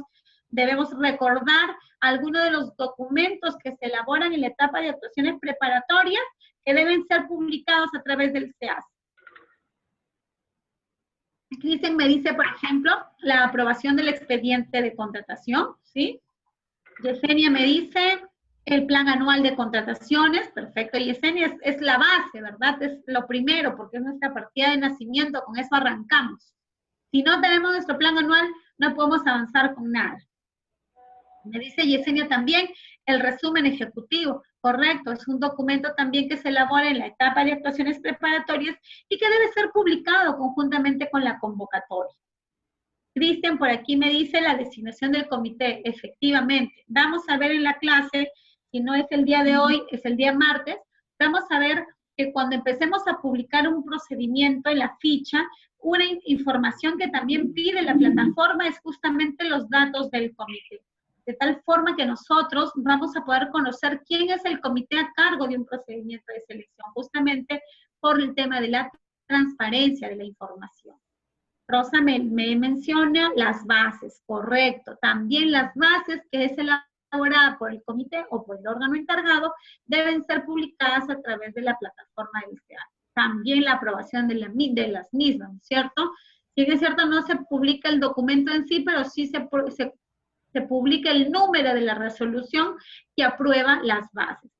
debemos recordar algunos de los documentos que se elaboran en la etapa de actuaciones preparatorias que deben ser publicados a través del SEACE. Cristian me dice, por ejemplo, la aprobación del expediente de contratación, ¿sí? Yesenia me dice el plan anual de contrataciones, perfecto. Yesenia es la base, ¿verdad? Es lo primero, porque es nuestra partida de nacimiento, con eso arrancamos. Si no tenemos nuestro plan anual, no podemos avanzar con nada. Me dice Yesenia también el resumen ejecutivo, correcto, es un documento también que se elabora en la etapa de actuaciones preparatorias y que debe ser publicado conjuntamente con la convocatoria. Cristian por aquí me dice la designación del comité, efectivamente. Vamos a ver en la clase, si no es el día de hoy, es el día martes, vamos a ver que cuando empecemos a publicar un procedimiento en la ficha, una información que también pide la plataforma es justamente los datos del comité. De tal forma que nosotros vamos a poder conocer quién es el comité a cargo de un procedimiento de selección, justamente por el tema de la transparencia de la información. Rosa me menciona las bases, correcto. También las bases que es elaborada por el comité o por el órgano encargado deben ser publicadas a través de la plataforma del SEACE. También la aprobación de las mismas, ¿cierto? Si es cierto, no se publica el documento en sí, pero sí se publica el número de la resolución que aprueba las bases.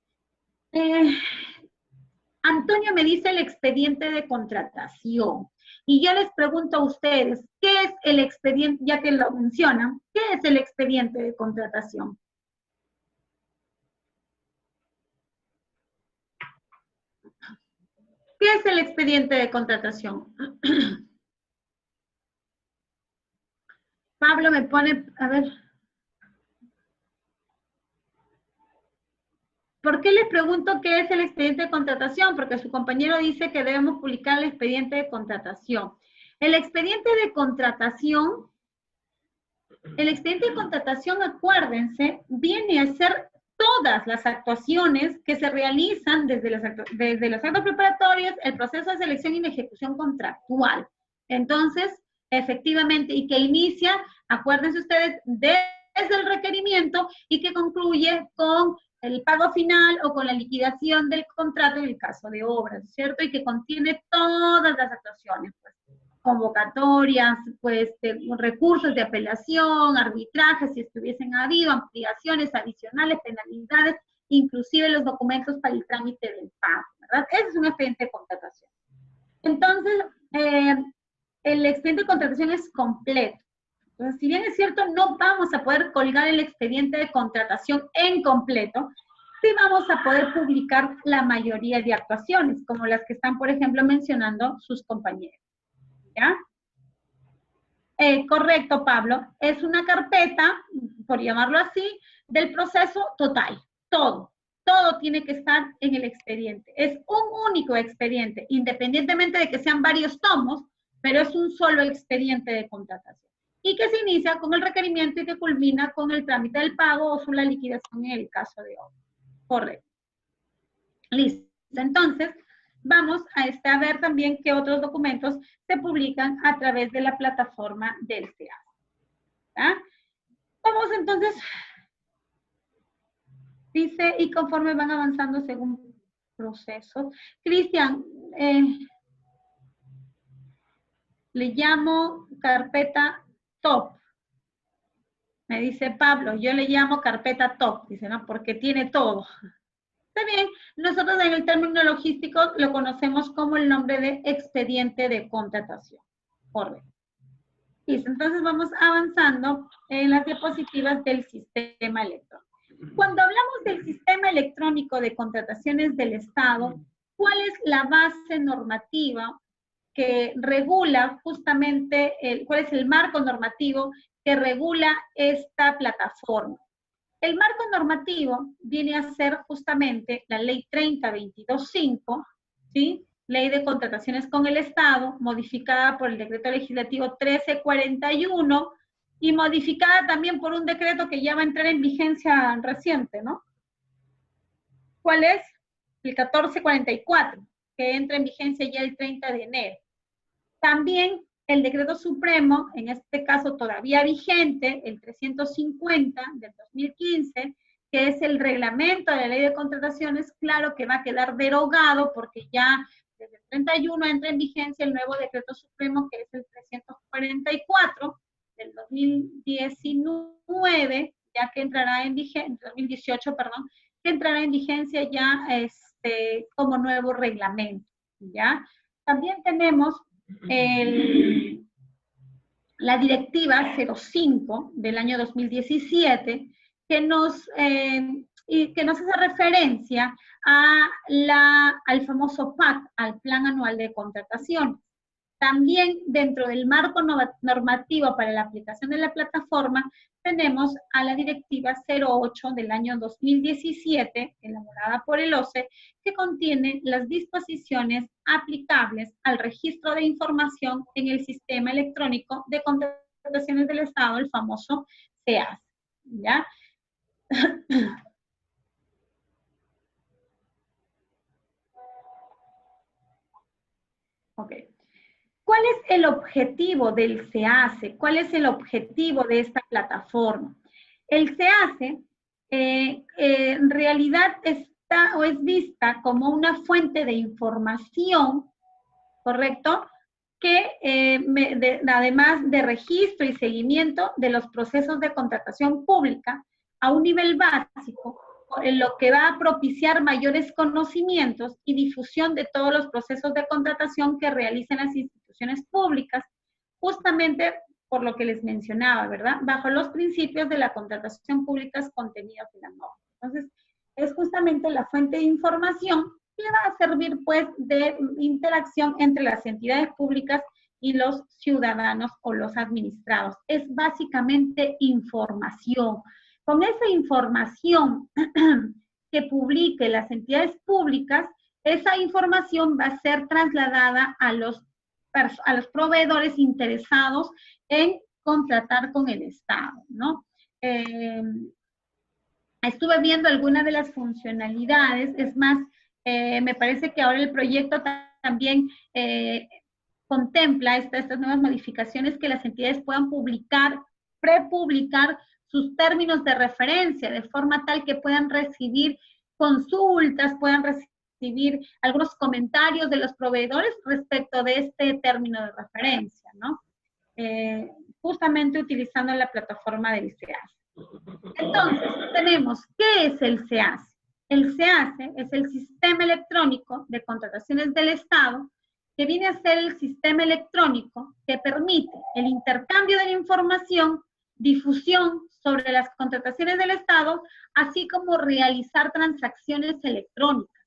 Antonio me dice el expediente de contratación. Y yo les pregunto a ustedes, ¿qué es el expediente? Ya que lo mencionan, ¿qué es el expediente de contratación? ¿Qué es el expediente de contratación? Pablo me pone, a ver. ¿Por qué les pregunto qué es el expediente de contratación? Porque su compañero dice que debemos publicar el expediente de contratación. El expediente de contratación El expediente de contratación, acuérdense, viene a ser todas las actuaciones que se realizan desde los actos preparatorios, el proceso de selección y de ejecución contractual. Entonces, efectivamente, y que inicia, acuérdense ustedes, desde el requerimiento y que concluye con el pago final o con la liquidación del contrato en el caso de obras, ¿cierto? Y que contiene todas las actuaciones, pues, convocatorias, pues, recursos de apelación, arbitrajes, si estuviesen habido, ampliaciones adicionales, penalidades, inclusive los documentos para el trámite del pago, ¿verdad? Ese es un expediente de contratación. Entonces, el expediente de contratación es completo. Entonces, si bien es cierto, no vamos a poder colgar el expediente de contratación en completo, sí vamos a poder publicar la mayoría de actuaciones, como las que están, por ejemplo, mencionando sus compañeros. ¿Ya? Correcto, Pablo. Es una carpeta, por llamarlo así, del proceso total. Todo. Todo tiene que estar en el expediente. Es un único expediente, independientemente de que sean varios tomos, pero es un solo expediente de contratación. Y que se inicia con el requerimiento y que culmina con el trámite del pago o la liquidación en el caso de obra. Correcto. Listo. Entonces, vamos a ver también qué otros documentos se publican a través de la plataforma del SEAS. Vamos entonces, dice, y conforme van avanzando según procesos. Cristian, le llamo carpeta top. Me dice Pablo, yo le llamo carpeta top, dice, ¿no? Porque tiene todo. Está bien, nosotros en el término logístico lo conocemos como el nombre de expediente de contratación. Correcto. Listo, entonces vamos avanzando en las diapositivas del sistema electrónico. Cuando hablamos del sistema electrónico de contrataciones del Estado, ¿cuál es la base normativa que regula justamente, cuál es el marco normativo que regula esta plataforma? El marco normativo viene a ser justamente la Ley 30.22.5, ¿sí? Ley de Contrataciones con el Estado, modificada por el Decreto Legislativo 1341 y modificada también por un decreto que ya va a entrar en vigencia reciente, ¿no? ¿Cuál es? El 1444, que entra en vigencia ya el 30 de enero. También el decreto supremo, en este caso todavía vigente, el 350 del 2015, que es el reglamento de la ley de contrataciones, claro que va a quedar derogado porque ya desde el 31 entra en vigencia el nuevo decreto supremo, que es el 344 del 2019, ya que entrará en vigencia, 2018, perdón, que entrará en vigencia ya como nuevo reglamento, ¿ya? También tenemos la directiva 05 del año 2017, que nos hace referencia al famoso PAC, al Plan Anual de Contratación. También dentro del marco normativo para la aplicación de la plataforma tenemos a la Directiva 08 del año 2017, elaborada por el OCE, que contiene las disposiciones aplicables al registro de información en el Sistema Electrónico de Contrataciones del Estado, el famoso SEAS. ¿Ya? Ok. ¿Cuál es el objetivo del SEACE? ¿Cuál es el objetivo de esta plataforma? El SEACE en realidad está o es vista como una fuente de información, ¿correcto? Que además de registro y seguimiento de los procesos de contratación pública a un nivel básico, en lo que va a propiciar mayores conocimientos y difusión de todos los procesos de contratación que realicen las instituciones públicas, justamente por lo que les mencionaba, ¿verdad? Bajo los principios de la contratación pública contenidos en la norma. Entonces, es justamente la fuente de información que va a servir, pues, de interacción entre las entidades públicas y los ciudadanos o los administrados. Es básicamente información. Con esa información que publique las entidades públicas, esa información va a ser trasladada a los proveedores interesados en contratar con el Estado, ¿no? Estuve viendo algunas de las funcionalidades, es más, me parece que ahora el proyecto también contempla estas nuevas modificaciones que las entidades puedan publicar, prepublicar sus términos de referencia, de forma tal que puedan recibir consultas, puedan recibir algunos comentarios de los proveedores respecto de este término de referencia, ¿no? Justamente utilizando la plataforma del SEACE. Entonces, tenemos, ¿qué es el SEACE? El SEACE es el Sistema Electrónico de Contrataciones del Estado, que viene a ser el sistema electrónico que permite el intercambio de la información, difusión sobre las contrataciones del Estado, así como realizar transacciones electrónicas.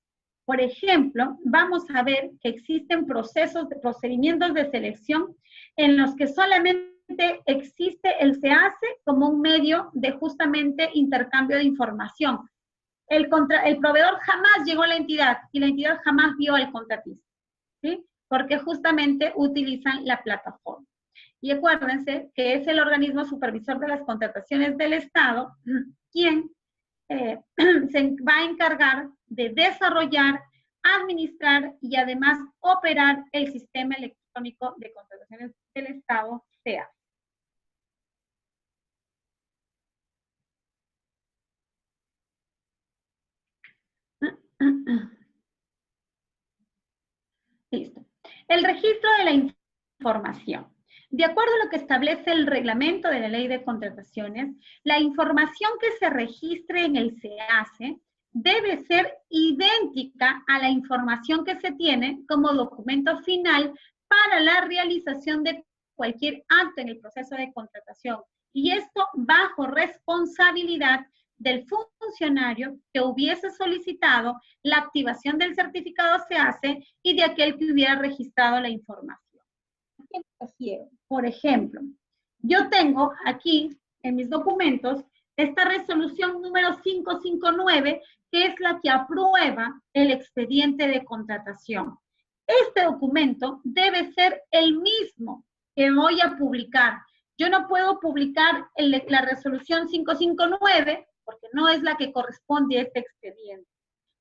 Por ejemplo, vamos a ver que existen procedimientos de selección en los que solamente existe el SEACE como un medio de justamente intercambio de información. El proveedor jamás llegó a la entidad y la entidad jamás vio al contratista, ¿sí? Porque justamente utilizan la plataforma. Y acuérdense que es el organismo supervisor de las contrataciones del Estado quien se va a encargar de desarrollar, administrar y además operar el sistema electrónico de contrataciones del Estado, SEACE. Listo. El registro de la información. De acuerdo a lo que establece el reglamento de la Ley de Contrataciones, la información que se registre en el SEACE debe ser idéntica a la información que se tiene como documento final para la realización de cualquier acto en el proceso de contratación. Y esto bajo responsabilidad del funcionario que hubiese solicitado la activación del certificado SEACE y de aquel que hubiera registrado la información. ¿A qué me refiero? Por ejemplo, yo tengo aquí en mis documentos esta resolución número 559, que es la que aprueba el expediente de contratación. Este documento debe ser el mismo que voy a publicar. Yo no puedo publicar la resolución 559 porque no es la que corresponde a este expediente.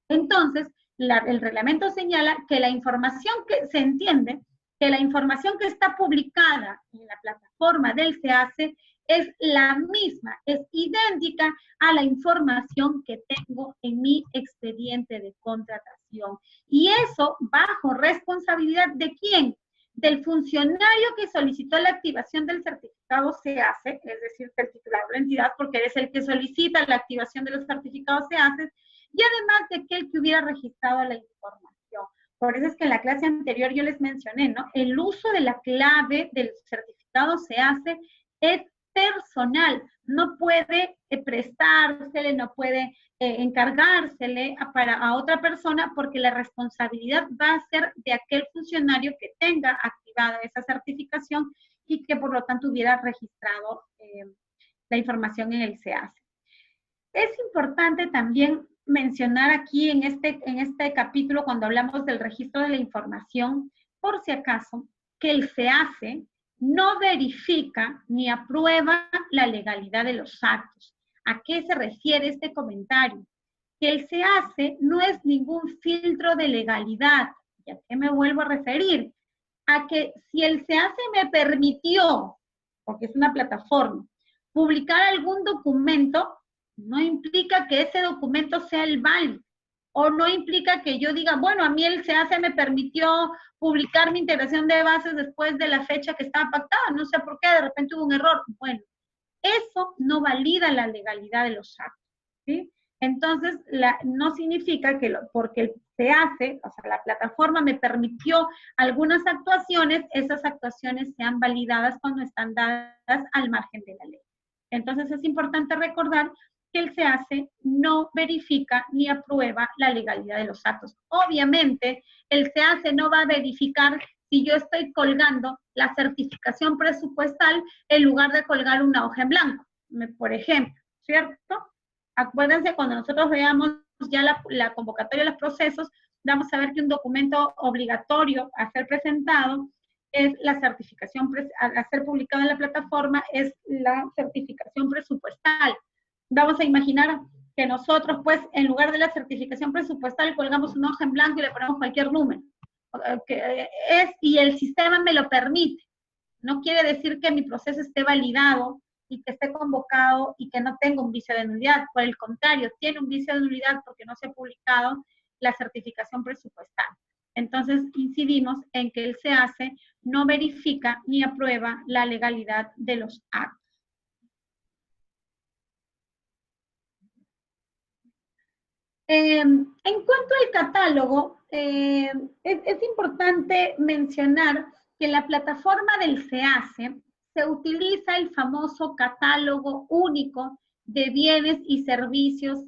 Entonces, el reglamento señala que la información que se entiende, que la información que está publicada en la plataforma del SEACE es la misma, es idéntica a la información que tengo en mi expediente de contratación. Y eso bajo responsabilidad de ¿quién? Del funcionario que solicitó la activación del certificado SEACE, es decir, del titular de la entidad, porque es el que solicita la activación de los certificados SEACE, y además de aquel que hubiera registrado la información. Por eso es que en la clase anterior yo les mencioné, ¿no? El uso de la clave del certificado SEACE es personal, no puede prestársele, no puede encargársele a otra persona porque la responsabilidad va a ser de aquel funcionario que tenga activada esa certificación y que por lo tanto hubiera registrado la información en el SEACE. Es importante también mencionar aquí en este capítulo, cuando hablamos del registro de la información, por si acaso, que el SEACE no verifica ni aprueba la legalidad de los actos. ¿A qué se refiere este comentario? Que el SEACE no es ningún filtro de legalidad. ¿Y a qué me vuelvo a referir? A que si el SEACE me permitió, porque es una plataforma, publicar algún documento, no implica que ese documento sea el válido. O no implica que yo diga, bueno, a mí el SEACE me permitió publicar mi integración de bases después de la fecha que estaba pactada, no sé por qué, de repente hubo un error. Bueno, eso no valida la legalidad de los actos, ¿sí? Entonces, no significa que porque el SEACE, o sea, la plataforma me permitió algunas actuaciones, esas actuaciones sean validadas cuando están dadas al margen de la ley. Entonces, es importante recordar que el SEACE no verifica ni aprueba la legalidad de los actos. Obviamente, el SEACE no va a verificar si yo estoy colgando la certificación presupuestal en lugar de colgar una hoja en blanco, por ejemplo, ¿cierto? Acuérdense, cuando nosotros veamos ya la convocatoria de los procesos, vamos a ver que un documento obligatorio a ser presentado es la certificación, al ser publicado en la plataforma, es la certificación presupuestal. Vamos a imaginar que nosotros, pues, en lugar de la certificación presupuestal, colgamos una hoja en blanco y le ponemos cualquier número. Y el sistema me lo permite. No quiere decir que mi proceso esté validado y que esté convocado y que no tenga un vicio de nulidad. Por el contrario, tiene un vicio de nulidad porque no se ha publicado la certificación presupuestal. Entonces, incidimos en que el SEACE no verifica ni aprueba la legalidad de los actos. En cuanto al catálogo, es importante mencionar que en la plataforma del SEACE se utiliza el famoso catálogo único de bienes y servicios,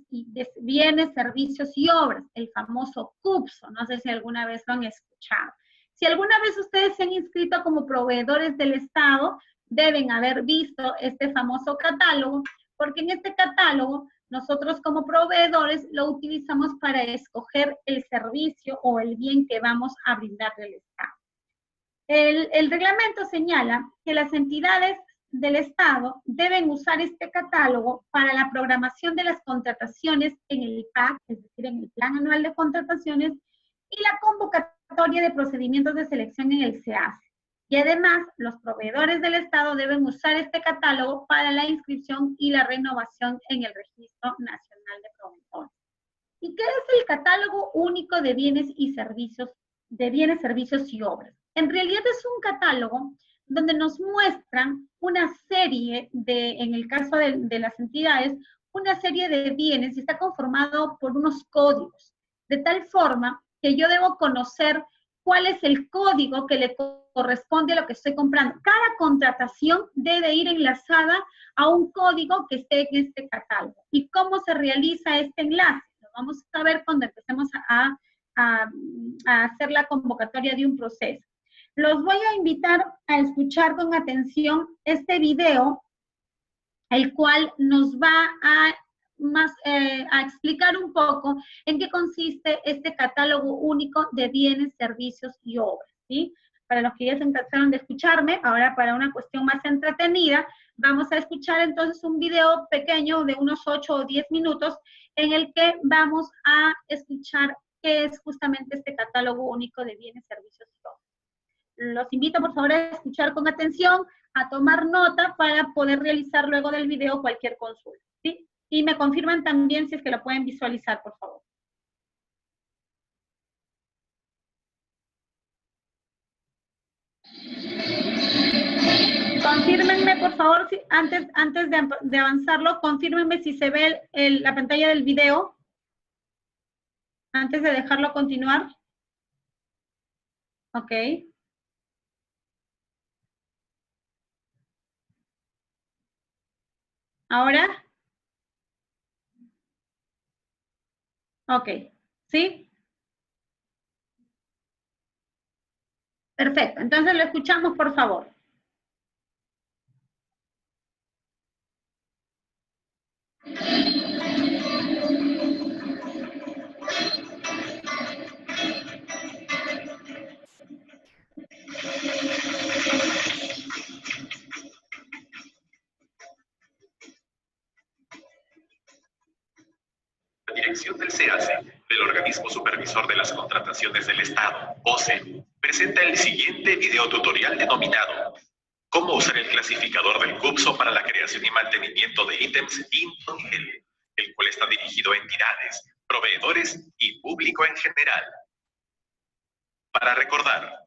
servicios y obras, el famoso CUPSO. No sé si alguna vez lo han escuchado. Si alguna vez ustedes se han inscrito como proveedores del Estado, deben haber visto este famoso catálogo, porque en este catálogo nosotros como proveedores lo utilizamos para escoger el servicio o el bien que vamos a brindarle al Estado. El reglamento señala que las entidades del Estado deben usar este catálogo para la programación de las contrataciones en el PAC, es decir, en el Plan Anual de Contrataciones, y la convocatoria de procedimientos de selección en el SEACE. Y además, los proveedores del Estado deben usar este catálogo para la inscripción y la renovación en el Registro Nacional de Proveedores. ¿Y qué es el catálogo único de bienes y servicios, servicios y obras? En realidad es un catálogo donde nos muestran una serie en el caso de las entidades, una serie de bienes y está conformado por unos códigos, de tal forma que yo debo conocer cuál es el código que le corresponde a lo que estoy comprando. Cada contratación debe ir enlazada a un código que esté en este catálogo. ¿Y cómo se realiza este enlace? Lo vamos a ver cuando empecemos a hacer la convocatoria de un proceso. Los voy a invitar a escuchar con atención este video, el cual nos va a explicar un poco en qué consiste este catálogo único de bienes, servicios y obras, ¿sí? Para los que ya se cansaron de escucharme, ahora para una cuestión más entretenida, vamos a escuchar entonces un video pequeño de unos 8 o 10 minutos en el que vamos a escuchar qué es justamente este catálogo único de bienes, servicios y obras. Los invito, por favor, a escuchar con atención, a tomar nota para poder realizar luego del video cualquier consulta, ¿sí? Y me confirman también si es que lo pueden visualizar, por favor. Confírmenme, por favor, si, antes de avanzarlo, confírmenme si se ve la pantalla del video, antes de dejarlo continuar. Ok. ¿Ahora? Ok. ¿Sí? Perfecto. Entonces lo escuchamos, por favor. La dirección del SEACE, del Organismo Supervisor de las Contrataciones del Estado, OCE, presenta el siguiente video tutorial denominado ¿Cómo usar el clasificador del CUPSO para la creación y mantenimiento de ítems quinto nivel?, el cual está dirigido a entidades, proveedores y público en general. Para recordar,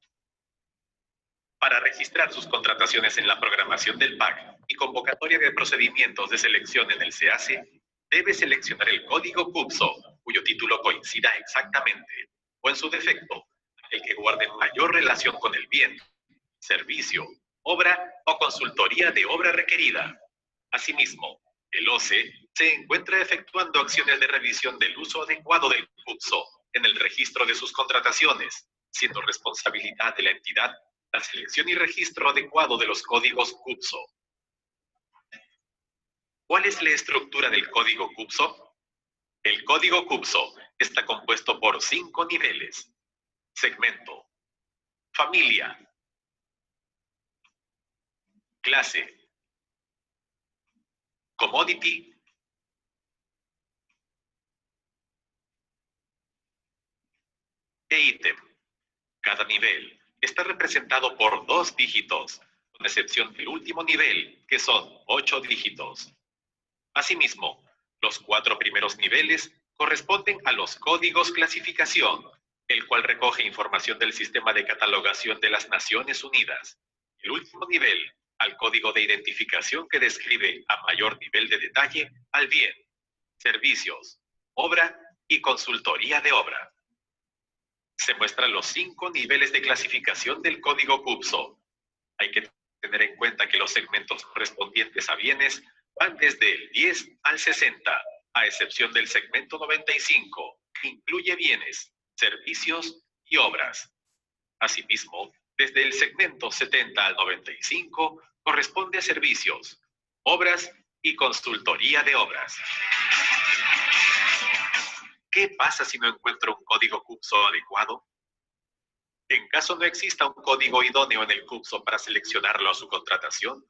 para registrar sus contrataciones en la programación del PAC y convocatoria de procedimientos de selección en el SEACE, debe seleccionar el código CUPSO, cuyo título coincida exactamente, o en su defecto, el que guarde mayor relación con el bien, servicio, obra o consultoría de obra requerida. Asimismo, el OCE se encuentra efectuando acciones de revisión del uso adecuado del CUPSO en el registro de sus contrataciones, siendo responsabilidad de la entidad la selección y registro adecuado de los códigos CUPSO. ¿Cuál es la estructura del código CUPSO? El código CUPSO está compuesto por 5 niveles: segmento, familia, clase, commodity e ítem. Cada nivel está representado por 2 dígitos, con excepción del último nivel, que son 8 dígitos. Asimismo, los 4 primeros niveles corresponden a los códigos clasificación, el cual recoge información del sistema de catalogación de las Naciones Unidas. El último nivel, al código de identificación que describe a mayor nivel de detalle al bien, servicios, obra y consultoría de obra. Se muestran los 5 niveles de clasificación del código CUPSO. Hay que tener en cuenta que los segmentos correspondientes a bienes van desde el 10 al 60, a excepción del segmento 95, que incluye bienes, servicios y obras. Asimismo, desde el segmento 70 al 95 corresponde a servicios, obras y consultoría de obras. ¿Qué pasa si no encuentro un código CUPSO adecuado? En caso no exista un código idóneo en el CUPSO para seleccionarlo a su contratación,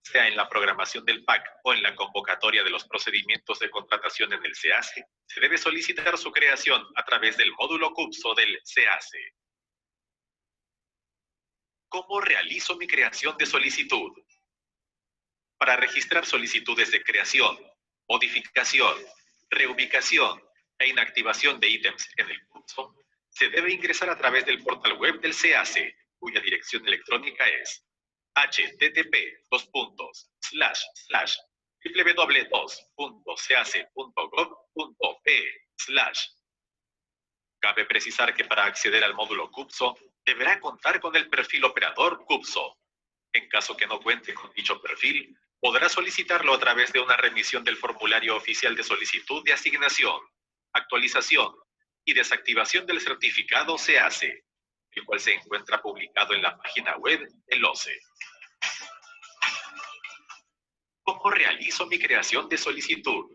sea en la programación del PAC o en la convocatoria de los procedimientos de contratación en el SEACE, se debe solicitar su creación a través del módulo CUPSO del SEACE. ¿Cómo realizo mi creación de solicitud? Para registrar solicitudes de creación, modificación, reubicación e inactivación de ítems en el CUPSO, se debe ingresar a través del portal web del SEACE, cuya dirección electrónica es http://www.cace.gov.pe/. Cabe precisar que para acceder al módulo CUPSO, deberá contar con el perfil operador CUPSO. En caso que no cuente con dicho perfil, podrá solicitarlo a través de una remisión del formulario oficial de solicitud de asignación, actualización y desactivación del certificado SEACE, el cual se encuentra publicado en la página web del OCE. ¿Cómo realizo mi creación de solicitud?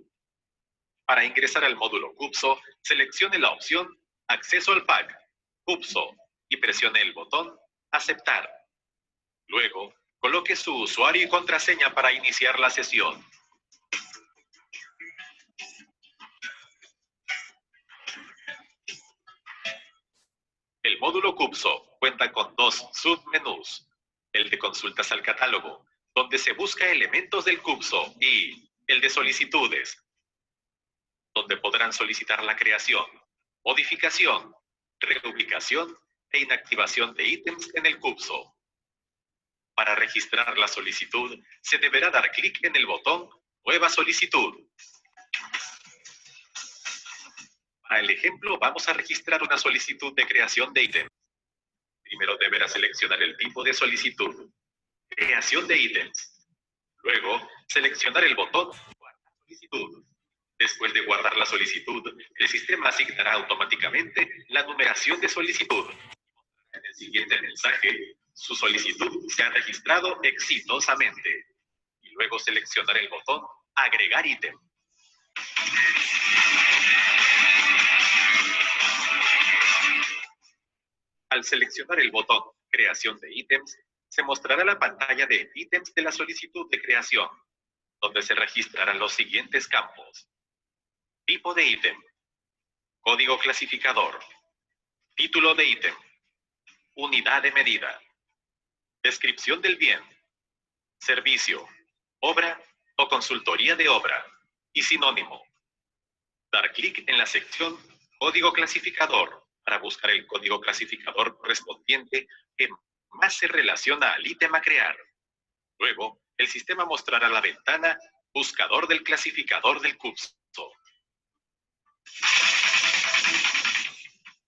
Para ingresar al módulo CUPSO, seleccione la opción Acceso al PAC, CUPSO, y presione el botón Aceptar. Luego, coloque su usuario y contraseña para iniciar la sesión. El módulo CUPSO cuenta con 2 submenús: el de consultas al catálogo, donde se busca elementos del CUPSO, y el de solicitudes, donde podrán solicitar la creación, modificación, reubicación e inactivación de ítems en el CUPSO. Para registrar la solicitud, se deberá dar clic en el botón Nueva solicitud. Para el ejemplo, vamos a registrar una solicitud de creación de ítems. Primero deberá seleccionar el tipo de solicitud, creación de ítems. Luego, seleccionar el botón Guardar solicitud. Después de guardar la solicitud, el sistema asignará automáticamente la numeración de solicitud. En el siguiente mensaje, su solicitud se ha registrado exitosamente. Y luego seleccionar el botón Agregar ítem. Al seleccionar el botón Creación de ítems, se mostrará la pantalla de ítems de la solicitud de creación, donde se registrarán los siguientes campos: tipo de ítem, código clasificador, título de ítem, unidad de medida, descripción del bien, servicio, obra o consultoría de obra, y sinónimo. Dar clic en la sección Código clasificador para buscar el código clasificador correspondiente que más se relaciona al ítem a crear. Luego, el sistema mostrará la ventana Buscador del clasificador del CUPSO.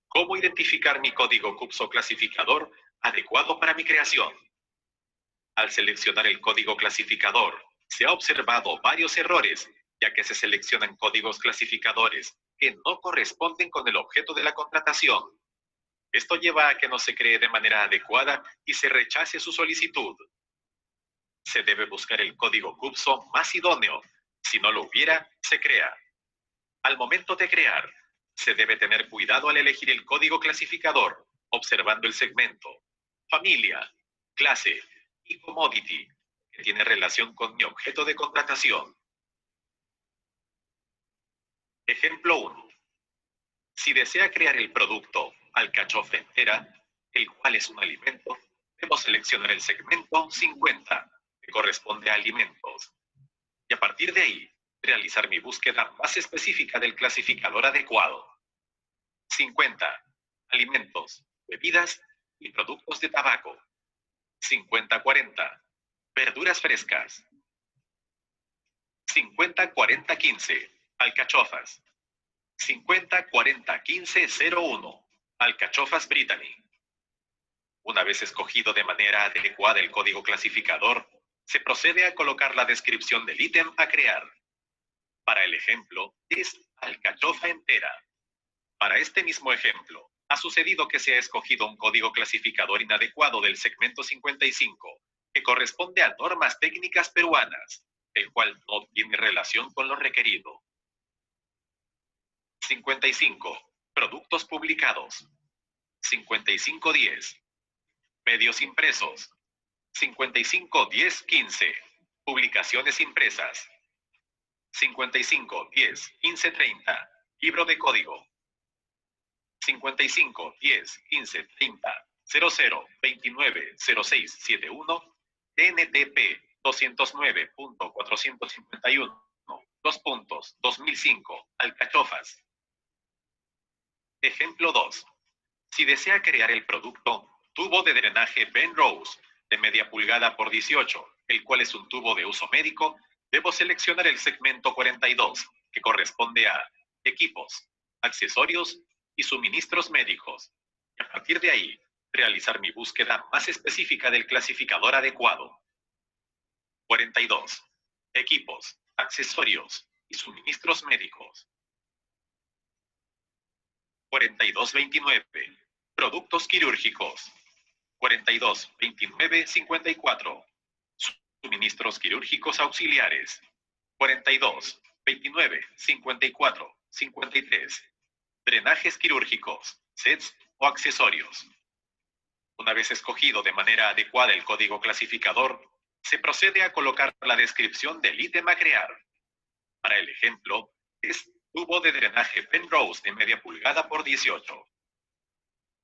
¿Cómo identificar mi código CUPSO clasificador adecuado para mi creación? Al seleccionar el código clasificador, se ha observado varios errores, ya que se seleccionan códigos clasificadores que no corresponden con el objeto de la contratación. Esto lleva a que no se cree de manera adecuada y se rechace su solicitud. Se debe buscar el código CUPSO más idóneo. Si no lo hubiera, se crea. Al momento de crear, se debe tener cuidado al elegir el código clasificador, observando el segmento, familia, clase y commodity, tiene relación con mi objeto de contratación. Ejemplo 1. Si desea crear el producto alcachofa entera, el cual es un alimento, debo seleccionar el segmento 50, que corresponde a alimentos. Y a partir de ahí, realizar mi búsqueda más específica del clasificador adecuado. 50. Alimentos, bebidas y productos de tabaco. 50-40. Verduras frescas. 50-40-15. Alcachofas. 50-40-15-01. Alcachofas Brittany. Una vez escogido de manera adecuada el código clasificador, se procede a colocar la descripción del ítem a crear. Para el ejemplo, es alcachofa entera. Para este mismo ejemplo, ha sucedido que se ha escogido un código clasificador inadecuado del segmento 55, que corresponde a normas técnicas peruanas, el cual no tiene relación con lo requerido. 55. Productos publicados. 5510. Medios impresos. 551015. Publicaciones impresas. 55101530. Libro de código. 55101530 00290671 NTP 209.451 2005 Alcachofas. Ejemplo 2. Si desea crear el producto tubo de drenaje Penrose de media pulgada por 18, el cual es un tubo de uso médico, debo seleccionar el segmento 42, que corresponde a equipos, accesorios y suministros médicos. Y a partir de ahí, realizar mi búsqueda más específica del clasificador adecuado. 42. Equipos, accesorios y suministros médicos. 4229. Productos quirúrgicos. 422954. Suministros quirúrgicos auxiliares. 42295453. Drenajes quirúrgicos, sets o accesorios. Una vez escogido de manera adecuada el código clasificador, se procede a colocar la descripción del ítem a crear. Para el ejemplo, es tubo de drenaje Penrose de media pulgada por 18.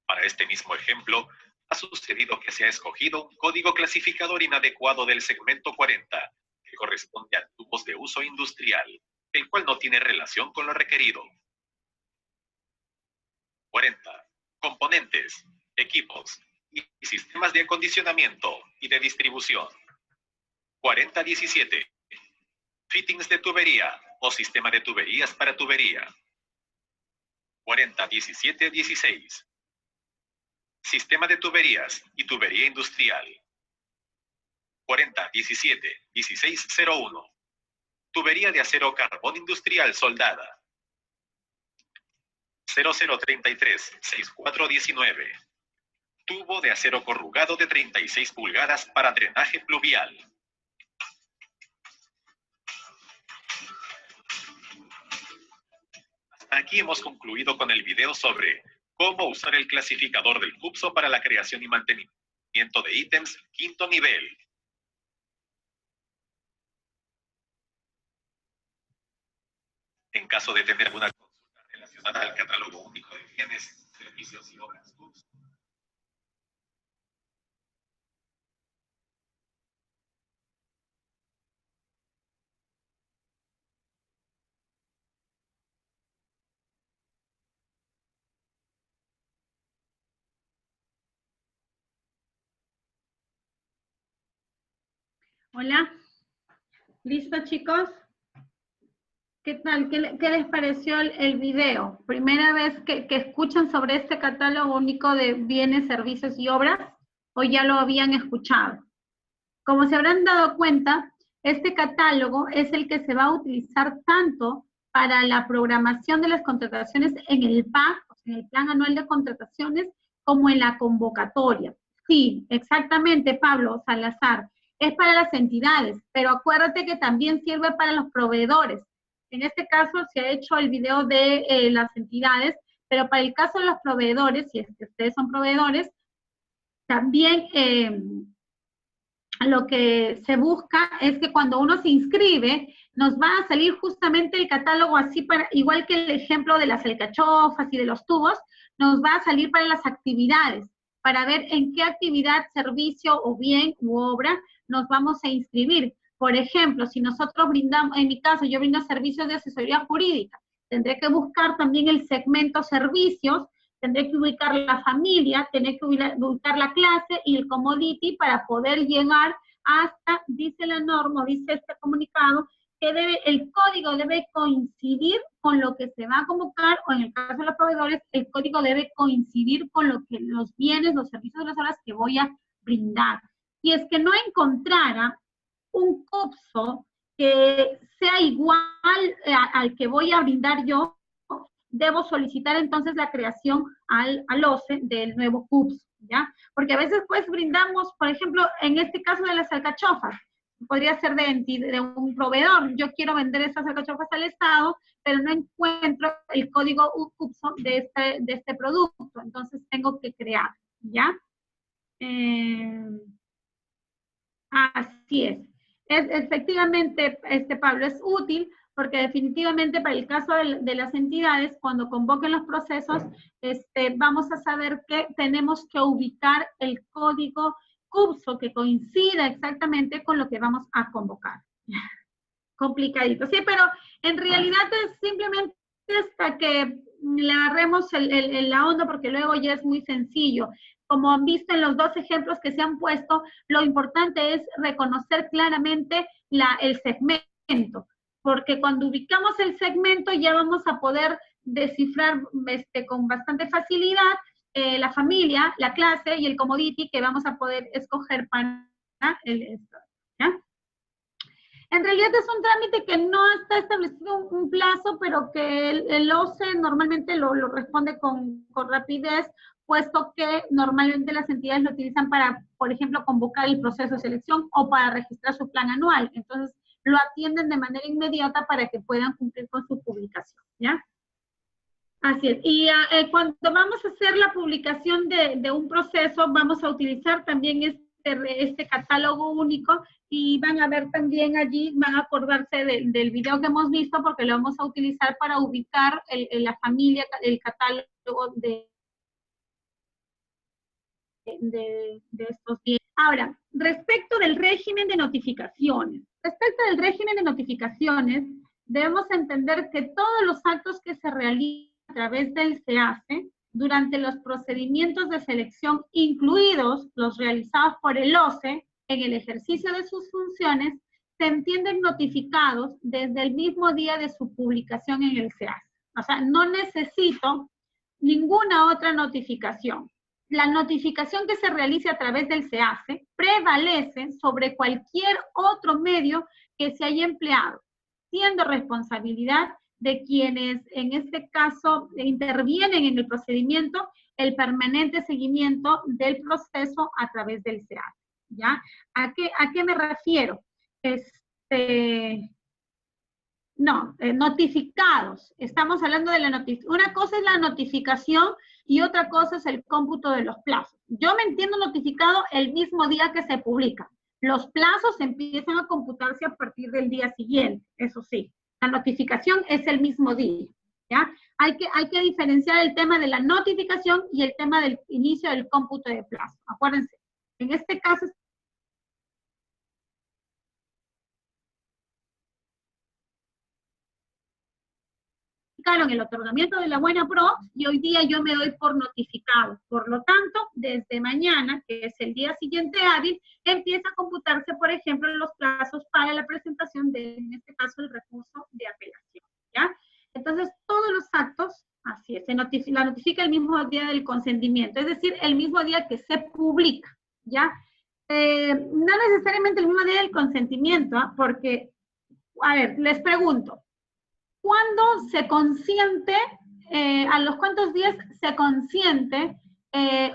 Para este mismo ejemplo, ha sucedido que se ha escogido un código clasificador inadecuado del segmento 40, que corresponde a tubos de uso industrial, el cual no tiene relación con lo requerido. 40. Componentes, equipos y sistemas de acondicionamiento y de distribución. 4017. Fittings de tubería o sistema de tuberías para tubería. 401716. Sistema de tuberías y tubería industrial. 40171601. Tubería de acero carbón industrial soldada. 0033-6419. Tubo de acero corrugado de 36 pulgadas para drenaje pluvial. Hasta aquí hemos concluido con el video sobre cómo usar el clasificador del CUPSO para la creación y mantenimiento de ítems quinto nivel. En caso de tener alguna consulta relacionada al catálogo único de bienes, servicios y obras CUPSO, Hola. ¿Listo, chicos? ¿Qué tal? ¿Qué les pareció el video? ¿Primera vez que escuchan sobre este catálogo único de bienes, servicios y obras? ¿O ya lo habían escuchado? Como se habrán dado cuenta, este catálogo es el que se va a utilizar tanto para la programación de las contrataciones en el PAC, en el Plan Anual de Contrataciones, como en la convocatoria. Sí, exactamente, Pablo Salazar. Es para las entidades, pero acuérdate que también sirve para los proveedores. En este caso se ha hecho el video de las entidades, pero para el caso de los proveedores, si es que ustedes son proveedores, también lo que se busca es que cuando uno se inscribe, nos va a salir justamente el catálogo así, para, igual que el ejemplo de las alcachofas y de los tubos, nos va a salir para las actividades, para ver en qué actividad, servicio o bien u obra nos vamos a inscribir. Por ejemplo, si nosotros brindamos, en mi caso, yo brindo servicios de asesoría jurídica, tendré que buscar también el segmento servicios, tendré que ubicar la familia, tendré que ubicar la clase y el commodity para poder llegar hasta, dice la norma, dice este comunicado, que el código debe coincidir con lo que se va a convocar, o en el caso de los proveedores, el código debe coincidir con lo que los bienes, los servicios de las horas que voy a brindar. Si es que no encontrara un CUPSO que sea igual al que voy a brindar yo, debo solicitar entonces la creación al OCE del nuevo CUPSO, ¿ya? Porque a veces pues brindamos, por ejemplo, en este caso de las alcachofas, podría ser de un proveedor, yo quiero vender esas alcachofas al Estado, pero no encuentro el código CUPSO de este producto, entonces tengo que crear, ¿ya? Así es. Efectivamente, Pablo, es útil porque definitivamente para el caso de las entidades, cuando convoquen los procesos, vamos a saber que tenemos que ubicar el código CUPSO que coincida exactamente con lo que vamos a convocar. Complicadito, sí, pero en realidad es simplemente hasta que le agarremos la onda, porque luego ya es muy sencillo. Como han visto en los dos ejemplos que se han puesto, lo importante es reconocer claramente el segmento, porque cuando ubicamos el segmento ya vamos a poder descifrar con bastante facilidad la familia, la clase y el commodity que vamos a poder escoger para esto, ¿ya? En realidad es un trámite que no está establecido un plazo, pero que el OCE normalmente lo responde con rapidez, puesto que normalmente las entidades lo utilizan para, por ejemplo, convocar el proceso de selección o para registrar su plan anual. Entonces, lo atienden de manera inmediata para que puedan cumplir con su publicación, ¿ya? Así es. Y cuando vamos a hacer la publicación de un proceso, vamos a utilizar también este catálogo único y van a ver también allí, van a acordarse del video que hemos visto porque lo vamos a utilizar para ubicar la familia, el catálogo de estos bienes. Ahora, respecto del régimen de notificaciones. Respecto del régimen de notificaciones, debemos entender que todos los actos que se realizan a través del SEACE durante los procedimientos de selección, incluidos los realizados por el OCE en el ejercicio de sus funciones, se entienden notificados desde el mismo día de su publicación en el SEACE. O sea, no necesito ninguna otra notificación. La notificación que se realice a través del SEACE prevalece sobre cualquier otro medio que se haya empleado, siendo responsabilidad de quienes en este caso intervienen en el procedimiento el permanente seguimiento del proceso a través del SEACE, ¿ya? ¿A qué me refiero? Notificados. Estamos hablando de la notificación. Una cosa es la notificación y otra cosa es el cómputo de los plazos. Yo me entiendo notificado el mismo día que se publica. Los plazos empiezan a computarse a partir del día siguiente, eso sí. La notificación es el mismo día, ¿ya? Hay que diferenciar el tema de la notificación y el tema del inicio del cómputo de plazo. Acuérdense, en este caso en el otorgamiento de la buena pro y hoy día yo me doy por notificado. Por lo tanto, desde mañana, que es el día siguiente hábil, empieza a computarse, por ejemplo, los plazos para la presentación de, en este caso, el recurso de apelación, ¿ya? Entonces, todos los actos, así es, la notifica el mismo día del consentimiento, es decir, el mismo día que se publica, ¿ya? No necesariamente el mismo día del consentimiento, ¿eh? Porque, a ver, les pregunto, ¿cuándo se consiente, a los cuántos días se consiente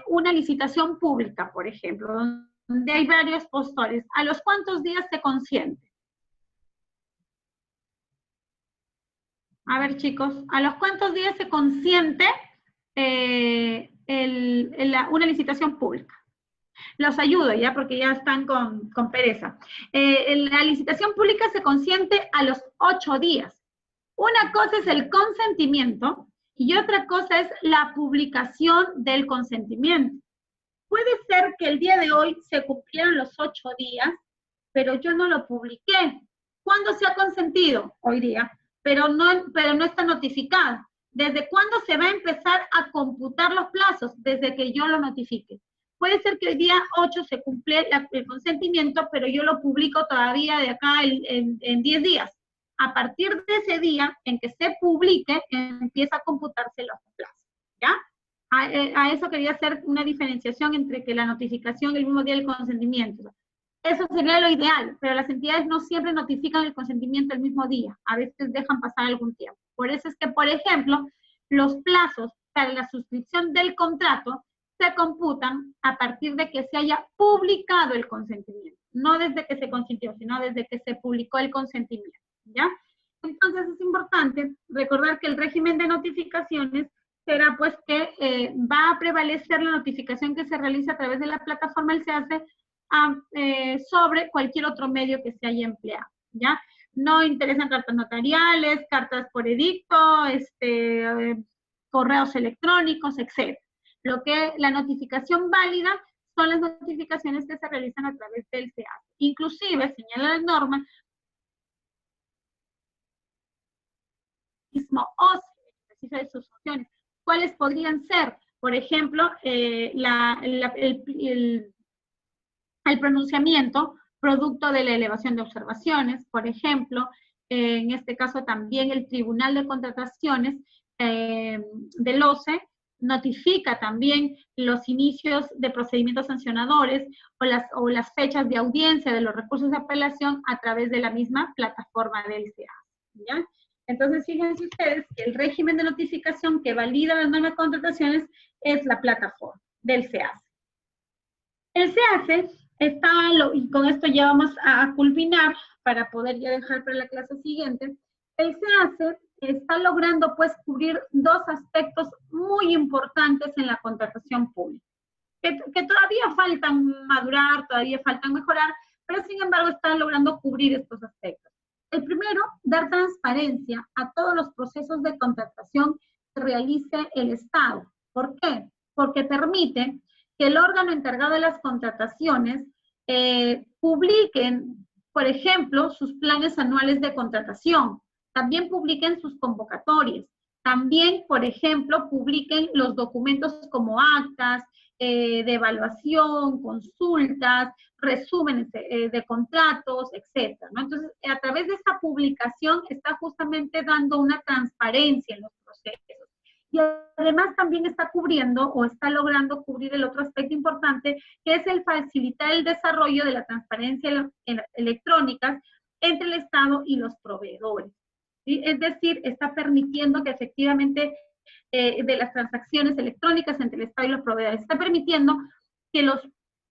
una licitación pública, por ejemplo, donde hay varios postores? ¿A los cuántos días se consiente? A ver, chicos, ¿a los cuántos días se consiente una licitación pública? Los ayudo, ¿ya? Porque ya están con pereza. La licitación pública se consiente a los 8 días. Una cosa es el consentimiento y otra cosa es la publicación del consentimiento. Puede ser que el día de hoy se cumplieron los 8 días, pero yo no lo publiqué. ¿Cuándo se ha consentido? Hoy día, pero no está notificado. ¿Desde cuándo se va a empezar a computar los plazos? Desde que yo lo notifique. Puede ser que el día 8 se cumple el consentimiento, pero yo lo publico todavía de acá en 10 días. A partir de ese día en que se publique, empieza a computarse los plazos, ¿ya? A eso quería hacer una diferenciación entre que la notificación el mismo día del consentimiento. Eso sería lo ideal, pero las entidades no siempre notifican el consentimiento el mismo día. A veces dejan pasar algún tiempo. Por eso es que, por ejemplo, los plazos para la suscripción del contrato se computan a partir de que se haya publicado el consentimiento. No desde que se consintió, sino desde que se publicó el consentimiento, ¿ya? Entonces es importante recordar que el régimen de notificaciones será pues que va a prevalecer la notificación que se realiza a través de la plataforma del SEACE sobre cualquier otro medio que se haya empleado, ¿ya? No interesan cartas notariales, cartas por edicto, correos electrónicos, etc. Lo que la notificación válida son las notificaciones que se realizan a través del SEACE. Inclusive, señala la norma, o ejercicio de sus funciones. ¿Cuáles podrían ser? Por ejemplo, el pronunciamiento producto de la elevación de observaciones, por ejemplo, en este caso también el Tribunal de Contrataciones del OCE notifica también los inicios de procedimientos sancionadores o las fechas de audiencia de los recursos de apelación a través de la misma plataforma del SEACE, ¿ya? Entonces, fíjense ustedes que el régimen de notificación que valida las nuevas contrataciones es la plataforma del SEACE. El SEACE está, y con esto ya vamos a culminar para poder ya dejar para la clase siguiente, el SEACE está logrando pues cubrir dos aspectos muy importantes en la contratación pública, que todavía faltan madurar, todavía faltan mejorar, pero sin embargo están logrando cubrir estos aspectos. El primero, dar transparencia a todos los procesos de contratación que realice el Estado. ¿Por qué? Porque permite que el órgano encargado de las contrataciones publiquen, por ejemplo, sus planes anuales de contratación, también publiquen sus convocatorias, también, por ejemplo, publiquen los documentos como actas de evaluación, consultas, resúmenes de contratos, etcétera, ¿no? Entonces, a través de esta publicación está justamente dando una transparencia en los procesos. Y además también está cubriendo o está logrando cubrir el otro aspecto importante, que es el facilitar el desarrollo de la transparencia electrónica entre el Estado y los proveedores, ¿sí? Es decir, está permitiendo que efectivamente de las transacciones electrónicas entre el Estado y los proveedores, está permitiendo que los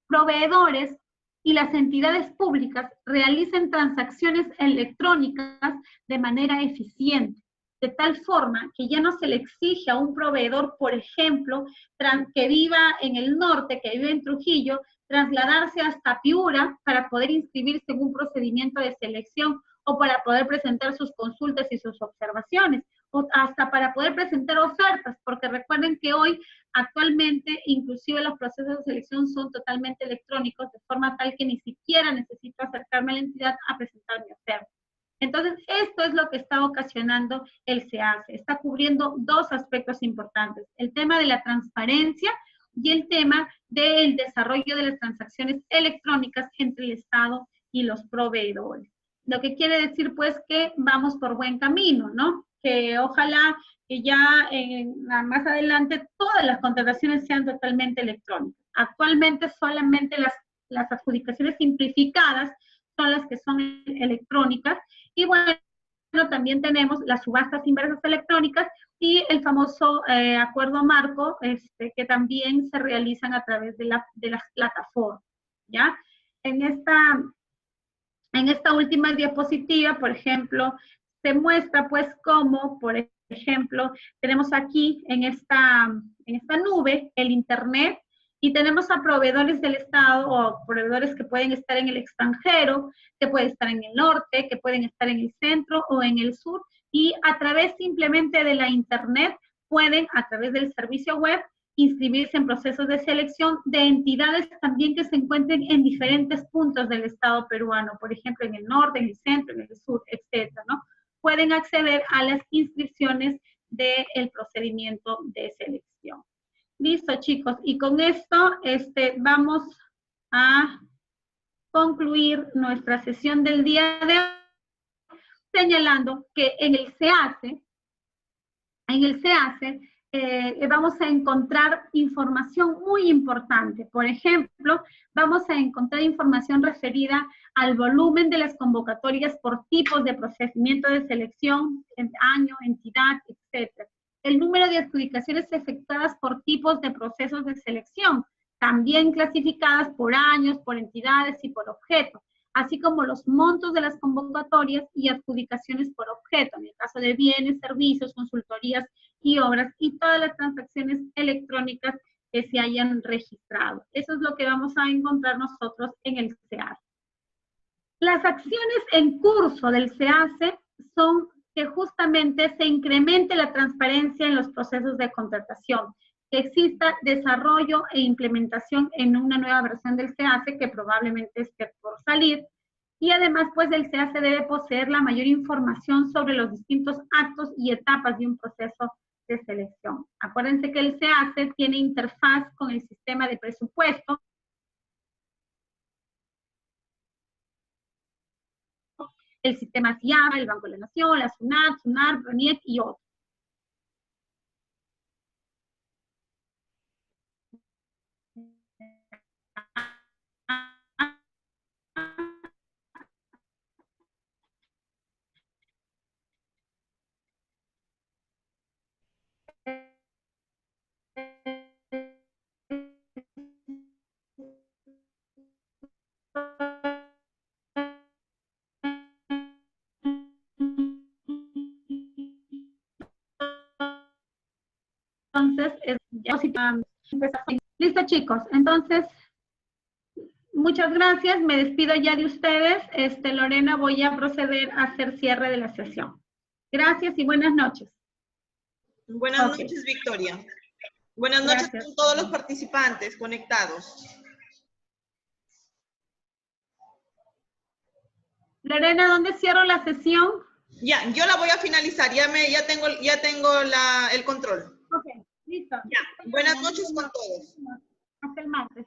proveedores y las entidades públicas realicen transacciones electrónicas de manera eficiente, de tal forma que ya no se le exige a un proveedor, por ejemplo, que viva en el norte, que vive en Trujillo, trasladarse hasta Piura para poder inscribirse en un procedimiento de selección o para poder presentar sus consultas y sus observaciones, o hasta para poder presentar ofertas, porque recuerden que hoy, actualmente, inclusive los procesos de selección son totalmente electrónicos, de forma tal que ni siquiera necesito acercarme a la entidad a presentar mi oferta. Entonces, esto es lo que está ocasionando el SEACE. Está cubriendo dos aspectos importantes, el tema de la transparencia y el tema del desarrollo de las transacciones electrónicas entre el Estado y los proveedores. Lo que quiere decir, pues, que vamos por buen camino, ¿no? Que ojalá que ya más adelante todas las contrataciones sean totalmente electrónicas. Actualmente solamente las adjudicaciones simplificadas son las que son electrónicas, y bueno, también tenemos las subastas inversas electrónicas y el famoso acuerdo marco, que también se realizan a través de las plataformas, ¿ya? En esta última diapositiva, por ejemplo, se muestra pues cómo, por ejemplo, tenemos aquí en esta nube el Internet Y tenemos a proveedores del Estado o proveedores que pueden estar en el extranjero, que pueden estar en el norte, que pueden estar en el centro o en el sur, y a través simplemente de la Internet pueden, a través del servicio web, inscribirse en procesos de selección de entidades también que se encuentren en diferentes puntos del Estado peruano, por ejemplo, en el norte, en el centro, en el sur, etcétera, ¿no? Pueden acceder a las inscripciones del procedimiento de selección. Listo, chicos, y con esto vamos a concluir nuestra sesión del día de hoy, señalando que en el SEACE vamos a encontrar información muy importante. Por ejemplo, vamos a encontrar información referida al volumen de las convocatorias por tipos de procedimiento de selección, año, entidad, etc. El número de adjudicaciones efectuadas por tipos de procesos de selección, también clasificadas por años, por entidades y por objeto, así como los montos de las convocatorias y adjudicaciones por objeto, en el caso de bienes, servicios, consultorías y obras, y todas las transacciones electrónicas que se hayan registrado. Eso es lo que vamos a encontrar nosotros en el SEACE. Las acciones en curso del SEACE son que justamente se incremente la transparencia en los procesos de contratación, que exista desarrollo e implementación en una nueva versión del SEACE que probablemente esté por salir, y además pues el SEACE debe poseer la mayor información sobre los distintos actos y etapas de un proceso de selección. Acuérdense que el SEACE tiene interfaz con el sistema de presupuesto, el sistema SIABA, el Banco de la Nación, la SUNAT, SUNAR, PRONIEC y otros. Entonces, listo, chicos. Entonces, muchas gracias. Me despido ya de ustedes. Lorena, voy a proceder a hacer cierre de la sesión. Gracias y buenas noches. Buenas noches, Victoria. Buenas noches a todos los participantes conectados. Lorena, ¿dónde cierro la sesión? Ya, yo la voy a finalizar. Ya tengo el control. Ok, listo. Ya, buenas noches con todos. Hasta el martes.